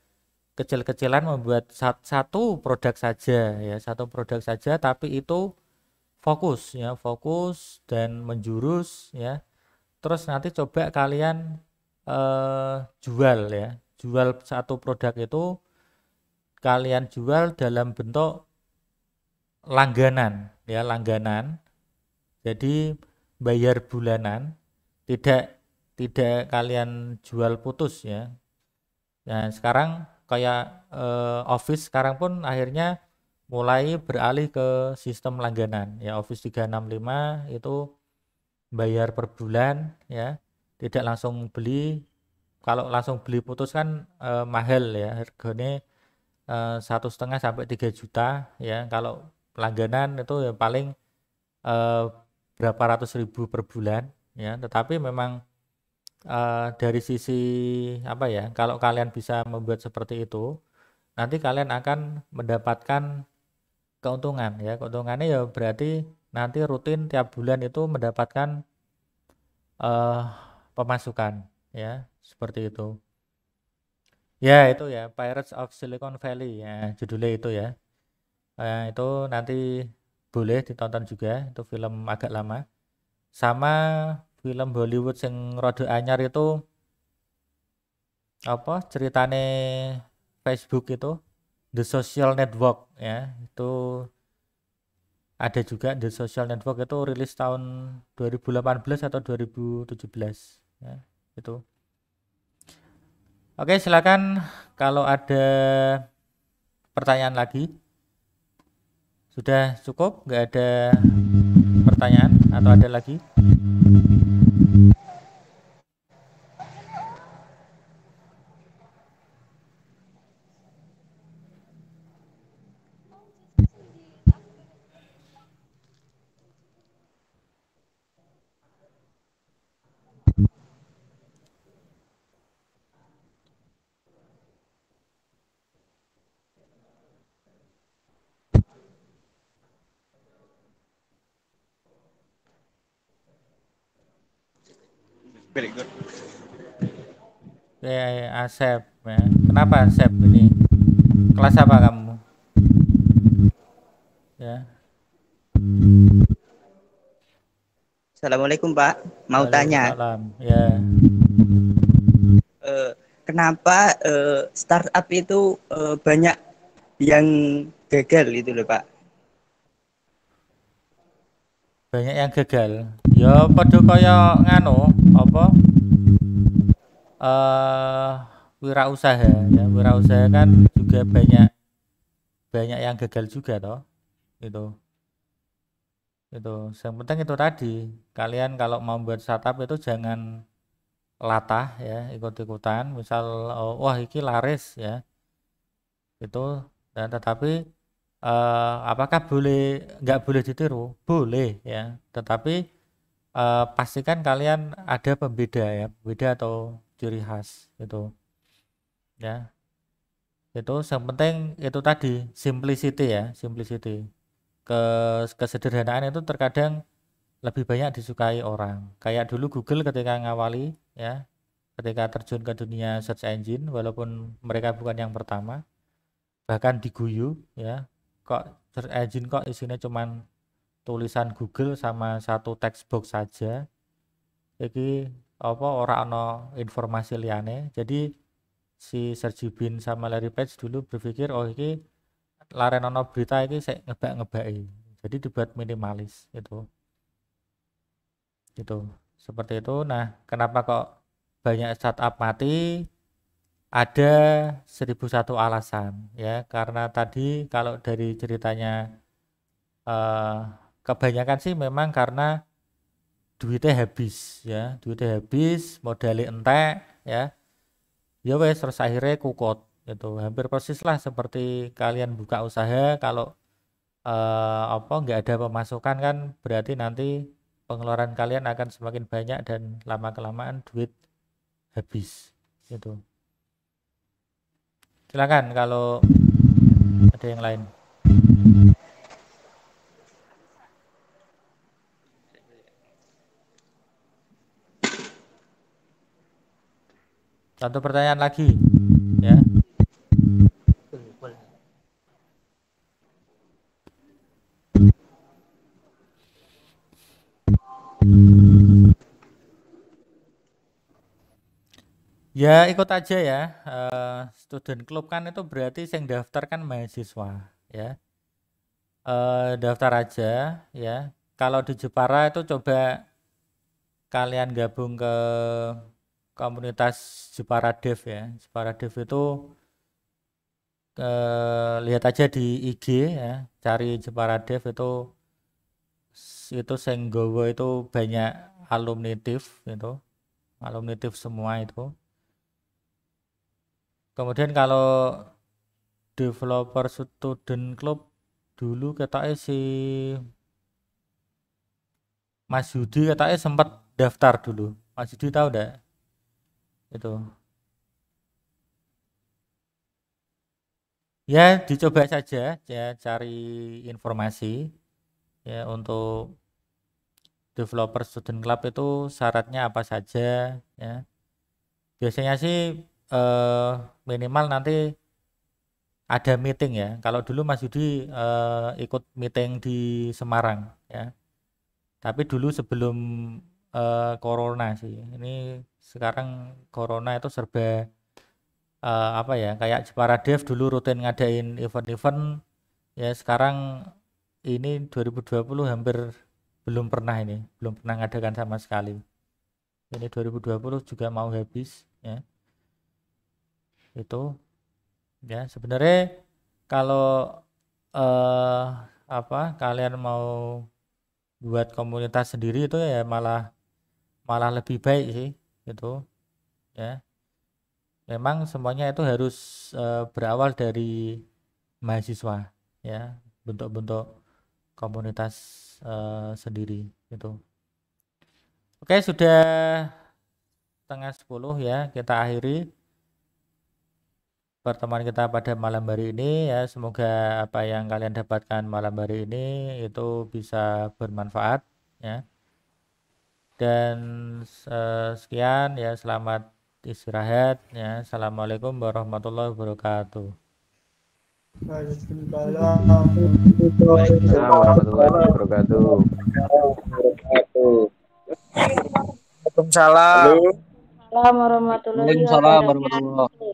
kecil-kecilan membuat satu produk saja ya, satu produk saja tapi itu fokus ya, fokus dan menjurus ya. Terus nanti coba kalian jual ya, jual satu produk itu kalian jual dalam bentuk langganan ya, langganan. Jadi bayar bulanan, tidak kalian jual putus ya. Nah, sekarang kayak Office sekarang pun akhirnya mulai beralih ke sistem langganan ya. Office 365 itu bayar per bulan ya, tidak langsung beli. Kalau langsung beli putus kan mahal ya, harganya 1,5 sampai 3 juta ya. Kalau langganan itu ya paling berapa ratus ribu per bulan ya. Tetapi memang dari sisi apa ya, kalau kalian bisa membuat seperti itu, nanti kalian akan mendapatkan keuntungan ya. Keuntungannya ya berarti nanti rutin tiap bulan itu mendapatkan pemasukan ya, seperti itu. Ya itu ya, Pirates of Silicon Valley ya, judulnya itu ya. Itu nanti boleh ditonton juga, itu film agak lama. Sama film Hollywood yang rada anyar itu apa ceritane Facebook itu The Social Network ya, itu ada juga The Social Network, itu rilis tahun 2018 atau 2017 ya, itu. Oke, silakan kalau ada pertanyaan lagi. Sudah cukup? Nggak ada pertanyaan atau ada lagi? Asep ya. Kenapa Asep ini? Kelas apa kamu? Ya. Assalamualaikum Pak, mau tanya, Waalaikumsalam. Ya. kenapa startup itu banyak yang gagal itu loh Pak? banyak yang gagal. Ya padha kaya nganu apa wirausaha ya. Wirausaha kan juga banyak yang gagal juga toh. Itu. Yang penting itu tadi, kalian kalau mau buat startup itu jangan latah ya, ikut-ikutan. Misal wah iki laris ya. Itu dan tetapi apakah nggak boleh ditiru? Boleh ya, tetapi pastikan kalian ada pembeda ya, pembeda atau ciri khas itu ya. Itu yang penting itu tadi simplicity ya, simplicity. Kesederhanaan itu terkadang lebih banyak disukai orang. Kayak dulu Google ketika ngawali ya, ketika terjun ke dunia search engine, walaupun mereka bukan yang pertama, bahkan diguyu ya, kok search engine kok isinya cuman tulisan Google sama satu text box saja, iki apa ora ana informasi liane. Jadi si Sergey Brin sama Larry Page dulu berpikir oh iki laren ana berita iki saya ngebak-ngebaki. Jadi dibuat minimalis itu seperti itu. Nah, kenapa kok banyak startup mati? Ada 1001 alasan ya, karena tadi kalau dari ceritanya kebanyakan sih memang karena duitnya habis ya, modalnya entek ya wes terus akhirnya kukut itu. Hampir persis lah seperti kalian buka usaha, kalau nggak ada pemasukan kan berarti nanti pengeluaran kalian akan semakin banyak dan lama-kelamaan duit habis gitu. Silakan kalau ada yang lain. Satu pertanyaan lagi ya. Ya ikut aja ya, student club kan itu berarti yang daftar kan mahasiswa ya. Daftar aja ya. Kalau di Jepara itu coba kalian gabung ke komunitas Jepara Dev ya. Jepara Dev itu lihat aja di IG ya, cari Jepara Dev itu Senggowo itu banyak alumnitif itu, alumnitif semua itu. Kemudian kalau developer student club dulu katanya si Mas Yudi katanya sempat daftar dulu. Mas Yudi tahu enggak? Itu. Ya dicoba saja ya, cari informasi ya untuk developer student club itu syaratnya apa saja ya. Biasanya sih minimal nanti ada meeting ya. Kalau dulu Mas Yudi ikut meeting di Semarang ya. Tapi dulu sebelum corona sih. Ini sekarang corona itu serba apa ya, kayak Jepara Dev dulu rutin ngadain event-event ya. Sekarang ini 2020 hampir belum pernah ngadakan sama sekali. Ini 2020 juga mau habis ya. Itu ya sebenarnya kalau kalian mau buat komunitas sendiri itu ya malah lebih baik sih gitu ya. Memang semuanya itu harus berawal dari mahasiswa ya, bentuk-bentuk komunitas sendiri gitu. Oke, sudah 9:30 ya, kita akhiri pertemuan kita pada malam hari ini ya. Semoga apa yang kalian dapatkan malam hari ini itu bisa bermanfaat ya. Dan sekian ya, selamat istirahat ya. Assalamualaikum warahmatullahi wabarakatuh. Waalaikumsalam. Warahmatullahi wabarakatuh. Waalaikumsalam. Waalaikumsalam warahmatullahi Waalaikumsalam wabarakatuh. warahmatullahi